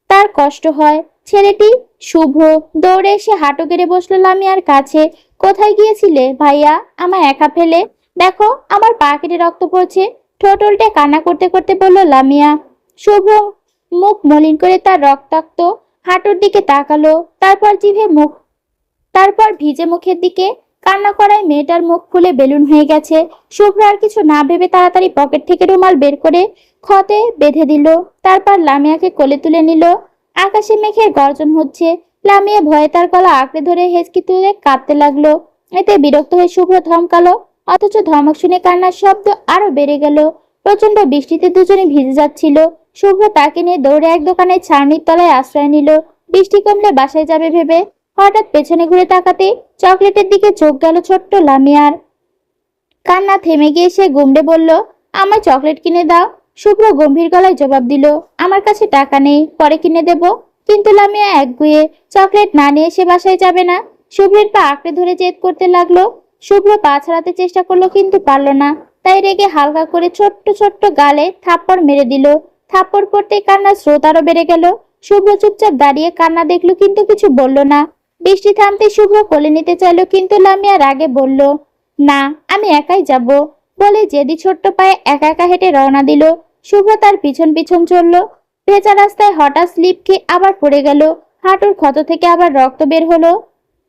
তার কষ্ট হয়। ছেলেটি শুভ্র দৌড়ে এসে হাঁটু গেড়ে বসলো লামিয়ার কাছে। কোথায় গিয়েছিলে ভাইয়া, আমায় একা ফেলে? দেখো, আমার পা কেটে রক্ত পড়ছে। ঠোঁট উল্টে কান্না করতে করতে বলল লামিয়া। শুভ্র মুখ মলিন করে তার রক্তাক্ত হাঁটুর দিকে তাকালো। তারপর ভিজে মুখের দিকে। কান্না করায় মেয়েটার মুখ ফুলে বেলুন হয়ে গেছে। শুভ্র আর কিছু না ভেবে তাড়াতাড়ি পকেট থেকে রুমাল বের করে ক্ষতে বেঁধে দিল। তারপর লামিয়াকে কোলে তুলে নিল। আকাশে মেঘের গর্জন হচ্ছে। লামিয়া ভয়ে তার গলা আঁকড়ে ধরে হেঁচকি তুলে কাঁদতে লাগলো। এতে বিরক্ত হয়ে শুভ্র ধমকালো, অথচ ধমক শুনে কান্নার শব্দ আরো বেড়ে গেল। প্রচন্ড বৃষ্টিতে দুজনে ভিজে যাচ্ছিল। শুভ্র তাকে নিয়ে দৌড়ে এক দোকানের ছাউনির তলায় আশ্রয় নিল, বৃষ্টি কমলে বাসায় যাবে ভেবে। হঠাৎ পেছনে ঘুরে তাকাতে চকলেটের দিকে চোখ গেল ছোট্ট লামিয়ার। কান্না থেমে গিয়ে সে গুমড়ে বলল, আমার চকলেট কিনে দাও। শুভ্র গম্ভীর গলায় জবাব দিল, আমার কাছে টাকা নেই, পরে কিনে দেব। কিন্তু লামিয়া একগুঁয়ে, চকলেট না নিয়ে সে বাসায় যাবে না। শুভ্রের পা আঁকড়ে ধরে জেদ করতে লাগলো। শুভ্র পা ছাড়াতে চেষ্টা করলো কিন্তু পারল না। তাই রেগে হালকা করে ছোট্ট ছোট্ট গালে থাপ্পড় মেরে দিল। থাপ্পড় পড়তেই কান্নার স্রোত আরো বেড়ে গেল। শুভ্র চুপচাপ দাঁড়িয়ে কান্না দেখলো কিন্তু কিছু বলল না। বৃষ্টি থামতে শুভ্র কোলে নিতে চাইলো কিন্তু লামিয়া রাগে বলল, না, আমি একাই যাব। বলে জেদি ছোট্ট পায়ে একা একা হেঁটে রওনা দিল। শুভ্র তার পিছন পিছন চলল। ভেজা রাস্তায় হঠাৎ স্লিপ খেয়ে আবার পড়ে গেল। হাঁটুর ক্ষত থেকে আবার রক্ত বের হলো।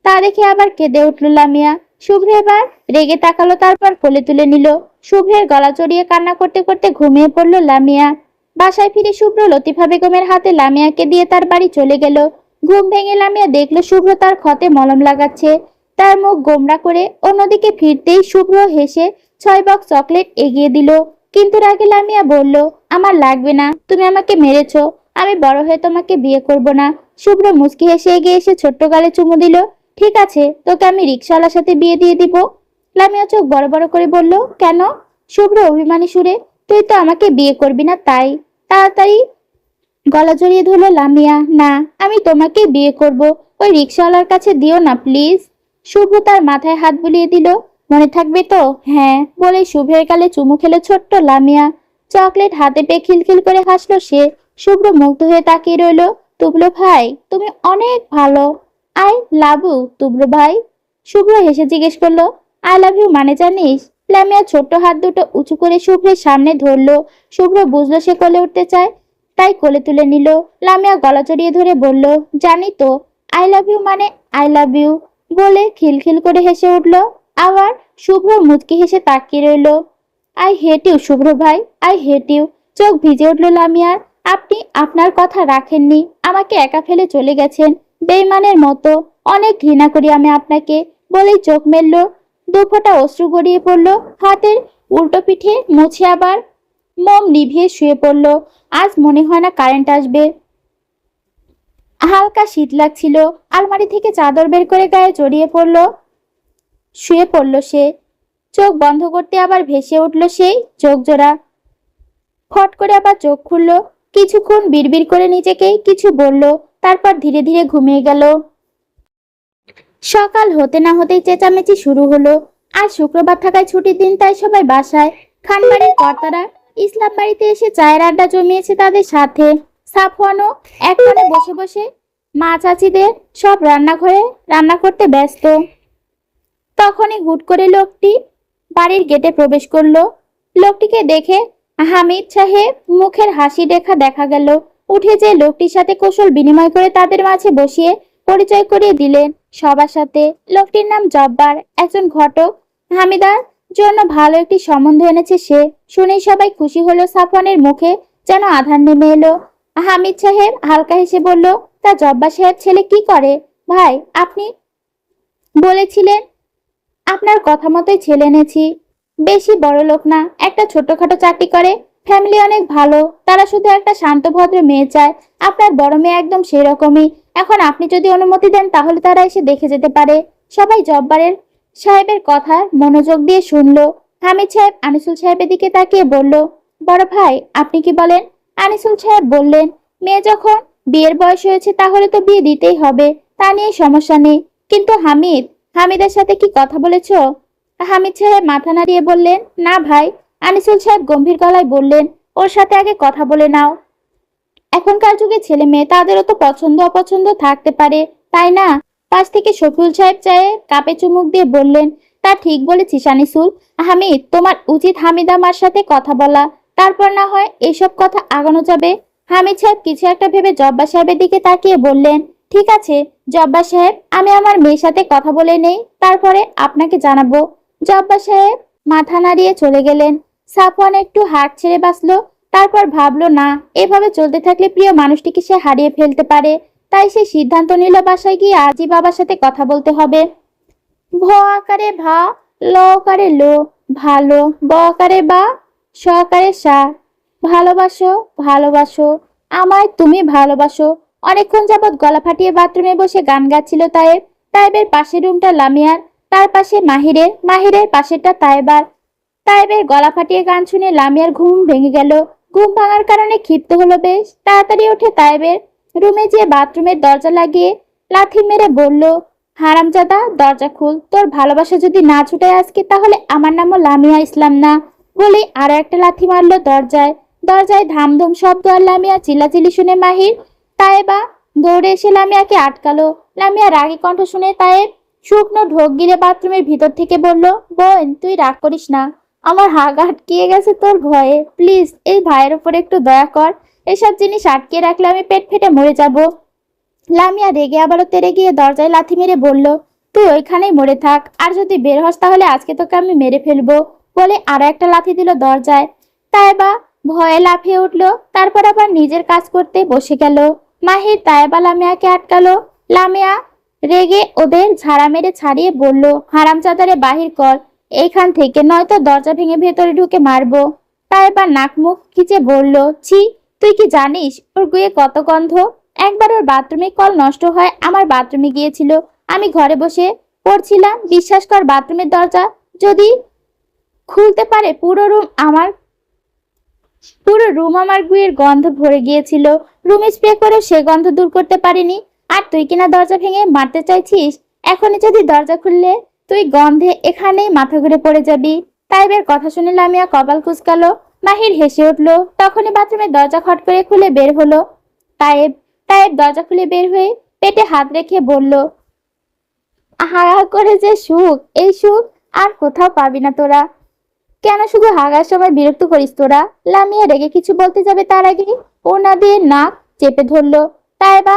তা দেখে আবার কেঁদে উঠল লামিয়া। শুভ্র এবার রেগে তাকালো, তারপর কোলে তুলে নিল। শুভ্রের গলা জড়িয়ে কান্না করতে করতে ঘুমিয়ে পড়ল লামিয়া। বাসায় ফিরে শুভ্র লতিফা বেগমের হাতে লামিয়াকে দিয়ে তার বাড়ি চলে গেল। ঘুম ভেঙে লামিয়া দেখলো শুভ্র তার ক্ষতে মলম লাগাচ্ছে। তার মুখ গোমড়া করে অন্যদিকে ফিরতেই শুভ্র হেসে 6 বক্স চকলেট এগিয়ে দিল। কিন্তু রাগে লামিয়া বলল, আমার লাগবে না, তুমি আমাকে মেরেছো, আমি বড় হয়ে তোমাকে বিয়ে করব না। শুভ্র মুচকি হেসে এগিয়ে এসে ছোট্ট গালে চুমু দিল। ঠিক আছে, তোকে আমি রিক্সাওয়ালার সাথে বিয়ে দিয়ে দিব। লামিয়া চোখ বড় বড় করে বলল, কেন? শুভ্র অভিমানী সুরে, তুই তো আমাকে বিয়ে করবি না তাই। তাড়াতাড়ি গলা জড়িয়ে ধরল লামিয়া, না, আমি তোমাকে বিয়ে করব। ওই রিক্সাওয়ালার কাছে দিও না প্লিজ। শুভ্র তার মাথায় হাত বুলিয়ে দিল, মনে থাকবে তো? হ্যাঁ, বলে শুভ্রের গালে চুমু খেলো ছোট্ট লামিয়া। চকলেট হাতে পেয়ে খিলখিল করে হাসলো সে। শুভ্র মুগ্ধ হয়ে তাকিয়ে রইল। তুবলো ভাই, তুমি অনেক ভালো। আই লাভ ইউ তুবলো ভাই। শুভ্র হেসে জিজ্ঞেস করলো, আই লাভ ইউ মানে জানিস? লামিয়া ছোট্ট হাত দুটো উঁচু করে শুভ্রের সামনে ধরলো। শুভ্র বুঝলো সে কোলে উঠতে চায়, তাই কোলে তুলে নিল। লামিয়া গলা জড়িয়ে ধরে বলল, জানি তো, আই লাভ ইউ মানে আই লাভ ইউ। বলে খিলখিল করে হেসে উঠল। আবার শুভ্র মুচকি হেসে তাকিয়ে রইল। আই হেট ইউ শুভ্র ভাই, আই হেট ইউ। চোখ ভিজে উঠল লামিয়ার। আপনি আপনার কথা রাখেননি, আমাকে একা ফেলে চলে গেছেন বেইমানের মতো। অনেক ঘৃণা করি আমি আপনাকে। বলেই চোখ মেলল। দুফোঁটা অশ্রু গড়িয়ে পড়ল। হাতের উল্টো পিঠে মুছে আবার মোম নিভিয়ে শুয়ে পড়ল। আজ মনে হয় না কারেন্ট আসবে। হালকা শীত লাগছিল। আলমারি থেকে চাদর বের করে গায়ে জড়িয়ে পড়ল। শুয়ে পড়ল সে। চোখ বন্ধ করতে আবার ভেসে উঠল সেই চোখ জোড়া। ফট করে আবার চোখ খুলল। কিছুক্ষণ বিড়বিড় করে নিজেকে কিছু বলল, তারপর ধীরে ধীরে ঘুমিয়ে গেল। সকাল হতে না হতেই চেঁচামেচি শুরু হলো। আর শুক্রবার থাকায় ছুটির দিন, তাই সবাই বাসায়। খানবাড়ির কর্তারা ইসলাম বাড়িতে এসে চায়ের আড্ডা জমিয়েছে তাদের সাথে। সাফওয়ানও এক কোণে বসে বসে মা চাচিদের সব রান্নাঘরে রান্না করতে ব্যস্ত। তখনই হুট করে লোকটি বাড়ির গেটে প্রবেশ করলো। লোকটিকে দেখে হামিদ সাহেব মুখের হাসি দেখা গেল। উঠে যে লোকটির সাথে কৌশল বিনিময় করে তাদের মাঝে বসিয়ে পরিচয় করিয়ে দিলেন সবার সাথে। লোকটির নাম জব্বার, একজন ঘটক। হামিদার জন্য ভালো একটি সম্বন্ধ এনেছে সে। শুনেই সবাই খুশি হলো। সাফওয়ানের মুখে যেন আধার নেমে এলো। হামিদ সাহেব হালকা হেসে বলল, তা জব্বার সাহেব ছেলে কি করে? ভাই, আপনি বলেছিলেন, আপনার কথা মতোই ছেলে এনেছি। বেশি বড় লোক না, একটা ছোটখাটো চাকরি করে। ফ্যামিলি অনেক ভালো। তারা শুধু একটা শান্ত ভদ্র মেয়ে চায়। আপনার বড় মেয়ে একদম সেই রকমই। এখন আপনি যদি অনুমতি দেন তাহলে তারা এসে দেখে যেতে পারে। সবাই জব্বারের সাহেবের কথা মনোযোগ দিয়ে শুনলো। হামিদ সাহেব আনিসুল সাহেবের দিকে তাকিয়ে বলল, বড় ভাই, আপনি কি বলেন? আনিসুল সাহেব বললেন, মেয়ে যখন বিয়ের বয়স হয়েছে তাহলে তো বিয়ে দিতেই হবে, তা নিয়ে সমস্যা নেই। কিন্তু হামিদের সাথে কি কথা বলেছো? হামিদ সাহেব মাথা নাড়িয়ে বললেন, না ভাই। আনিসুল সাহেব গম্ভীর গলায় বললেন, ওর সাথে আগে কথা বলে নাও। এখনকার যুগে ছেলে মেয়ে তাদেরও তো পছন্দ অপছন্দ থাকতে পারে, তাই না? পাশ থেকে শফিউল সাহেব চায়ে কাপে চুমুক দিয়ে বললেন, তা ঠিক বলেছিস আনিসুল। হামিদ, তোমার উচিত হামিদা মার সাথে কথা বলা, তারপর না হয় এসব কথা আগানো যাবে। হামিদ সাহেব কিছু একটা ভেবে জব্বার সাহেবের দিকে তাকিয়ে বললেন, ঠিক আছে জব্বার সাহেব, আমি আমার মেয়ের সাথে কথা বলে নেই, তারপরে আপনাকে জানাবো। জব্বার সাহেব মাথা নাড়িয়ে চলে গেলেন। সাফওয়ান একটু হাঁক ছেড়ে বাঁচলো। তারপর ভাবলো, না, এভাবে চলতে থাকলে প্রিয় মানুষটিকে সে হারিয়ে ফেলতে পারে। তাই সে সিদ্ধান্ত নিল বাসায় গিয়ে আজই বাবার সাথে কথা বলতে হবে। ভ আকারে ভা, ল আকারে লো, ভালো, ব আকারে বা, স আকারে সা। ভালোবাসো, ভালোবাসো, আমায় তুমি ভালোবাসো। অনেকক্ষণ যাবৎ গলা ফাটিয়ে বাথরুমে বসে গান গাচ্ছিল তায়েব। তায়েবের পাশের রুমটা লামিয়ার, তার পাশে মাহিরের, মাহিরের পাশেরটা তায়েবার। তায়েবের গলা ফাটিয়ে গান শুনে লামিয়ার ঘুম ভেঙে গেল। ঘুম ভাঙার কারণে ক্ষিপ্ত হলো বেশ। তাড়াতাড়ি উঠে তায়েবের রুমে যেয়ে বাথরুমের দরজা লাগিয়ে লাথি মেরে বলল, হারামজাদা, দরজা খুল। তোর ভালোবাসা যদি না ছুটে আজকে তাহলে আমার নামও লামিয়া ইসলাম না। বলে আরো একটা লাথি মারলো দরজায়। দরজায় ধামধুম শব্দ আর লামিয়া চিল্লাচিল্লি শুনে মাহির, তায়েবা দৌড়ে এসে লামিয়াকে আটকালো। লামিয়া রাগী কণ্ঠ শুনে তায়েব শুকনো ঢোক গিলে বাথরুমের ভিতর থেকে বলল, বোন তুই রাগ করিস না, আমার হাগ আটকিয়ে গেছে তোর ভয়ে। প্লিজ এই ভাইয়ের উপর একটু দয়া কর, এসব জিনিস আটকে রাখলে আমি পেট ফেটে মরে যাব। লামিয়া রেগে আবারও তেড়ে গিয়ে দরজায় লাথি মেরে বলল, তুই ওইখানেই মরে থাক, আর যদি বের হস তাহলে আজকে তোকে আমি মেরে ফেলবো। বলে আরো একটা লাথি দিল দরজায়। তাইবা ভয়ে লাফিয়ে উঠলো, তারপর আবার নিজের কাজ করতে বসে গেল। মাহির তাইবা লামিয়াকে আটকালো। লামিয়া রেগে ওদের ঝাড়া মেরে ছাড়িয়ে বলল, হারামজাদারে বাহির কর এইখান থেকে, নয়তো দরজা ভেঙে ভেতরে ঢুকে মারবো। তাইবা নাক মুখ খিচে বলল, ছি, তুই কি জানিস ওর গুয়ে কত গন্ধ? একবার ওর বাথরুমে কল নষ্ট হয় আমার বাথরুমে গিয়েছিল, আমি ঘরে বসে পড়ছিলাম, বিশ্বাস কর বাথরুমের দরজা যদি খুলতে পারে পুরো রুম আমার গুয়ের গন্ধ ভরে গিয়েছিল। রুমে স্প্রে করে সে গন্ধ দূর করতে পারিনি, আর তুই কিনা দরজা ভেঙে মারতে চাইছিস। এখনই যদি দরজা খুললে তুই গন্ধে এখানেই মাথা ঘুরে পড়ে যাবি। তাইবের কথা শুনে লামিয়া কপাল কুঁচকালো। মাহির হেসে উঠলো। তখনই বাথরুমের দরজা খট করে খুলে বের হলো তায়েব। তায়েব দরজা খুলে বের হয়ে পেটে হাত রেখে বলল, হা করে যে সুখ, এই সুখ আর কোথাও পাবি না তোরা। কেন শুধু হাগার সময় বিরক্ত করিস তোরা? লামিয়া রেগে কিছু বলতে যাবে তার আগে ওনা দিয়ে নাক চেপে ধরলো। তাইবা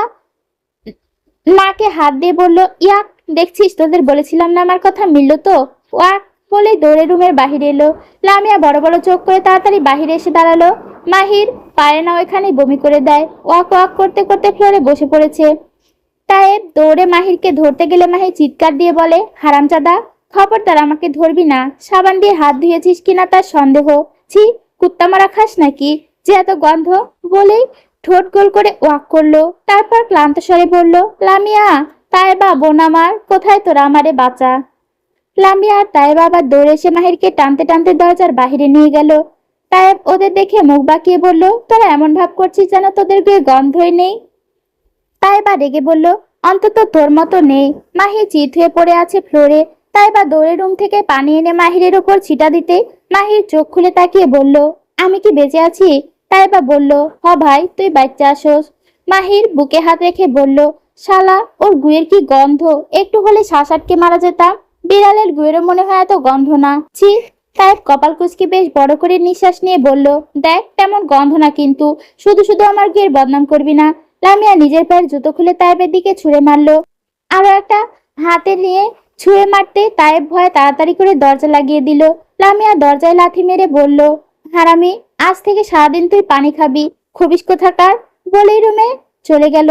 নাকে হাত দিয়ে বলল, ইয়াক, দেখছিস তোদের বলেছিলাম না আমার কথা মিলল তো। ওয়াক বলে দৌড়ে রুমের বাহিরে এলো। লামিয়া বড় বড় চোখ করে তাড়াতাড়ি বাহিরে এসে দাঁড়ালো। মাহির পারে না ওইখানেই বমি করে দেয়। ওয়াক ওয়াক করতে করতে ফ্লোরে বসে পড়েছে। তায়েব দৌড়ে মাহিরকে ধরতে গেলে মাহির চিৎকার দিয়ে বলে, হারামজাদা, খবরদার আমাকে ধরবি না। সাবান দিয়ে হাত ধুয়েছিস কিনা তার সন্দেহ। ছি, কুত্তা মারা খাস নাকি যে এত গন্ধ? বলেই ঠোঁট গোল করে ওয়াক করলো। তারপর ক্লান্ত স্বরে বলল, লামিয়া, তায়েবা বোন আমার, কোথায় তোরা, আমারে বাঁচা। লামিয়া আর তায়েবা আবার দৌড়ে এসে মাহিরকে টানতে টানতে দরজার বাহিরে নিয়ে গেল। তায়েব ওদের দেখে মুখ বাঁকিয়ে বলল, তোরা এমন ভাব করছিস যেন তোদের গায়ে গন্ধই নেই। তাইবা রেগে বলল, অন্তত তোর মতো নেই। মাহি চিত হয়ে পড়ে আছে ফ্লোরে। তাইবা দৌড়ে রুম থেকে পানি এনে মাহিরের উপর ছিটা দিতে মাহির চোখ খুলে তাকিয়ে বলল, আমি কি বেঁচে আছি? তাইবা বলল, হ ভাই, তুই বাচ্চা আসোস। মাহির বুকে হাত রেখে বলল, শালা, ওর গুয়ের কি গন্ধ, একটু হলে শ্বাস আটকে মারা যেতাম। বিড়ালের গুয়েরও মনে হয় এত গন্ধ না, ছি। তাইব কপাল কুচকে বেশ বড় করে নিঃশ্বাস নিয়ে বলল, দেখ তেমন গন্ধ না, কিন্তু শুধু শুধু আমার গুয়ের বদনাম করবি না। লামিয়া নিজের পায়ের জুতো খুলে তায়েবের দিকে ছুঁড়ে মারলো। আরো একটা হাতে নিয়ে ছুঁড়ে মারতে তায়েব ভয়ে তাড়াতাড়ি করে দরজা লাগিয়ে দিল। লামিয়া দরজায় লাথি মেরে বলল, হারামি, আজ থেকে সারাদিন তুই পানি খাবি, খবিস কোথাকার। বলেই রুমে চলে গেল।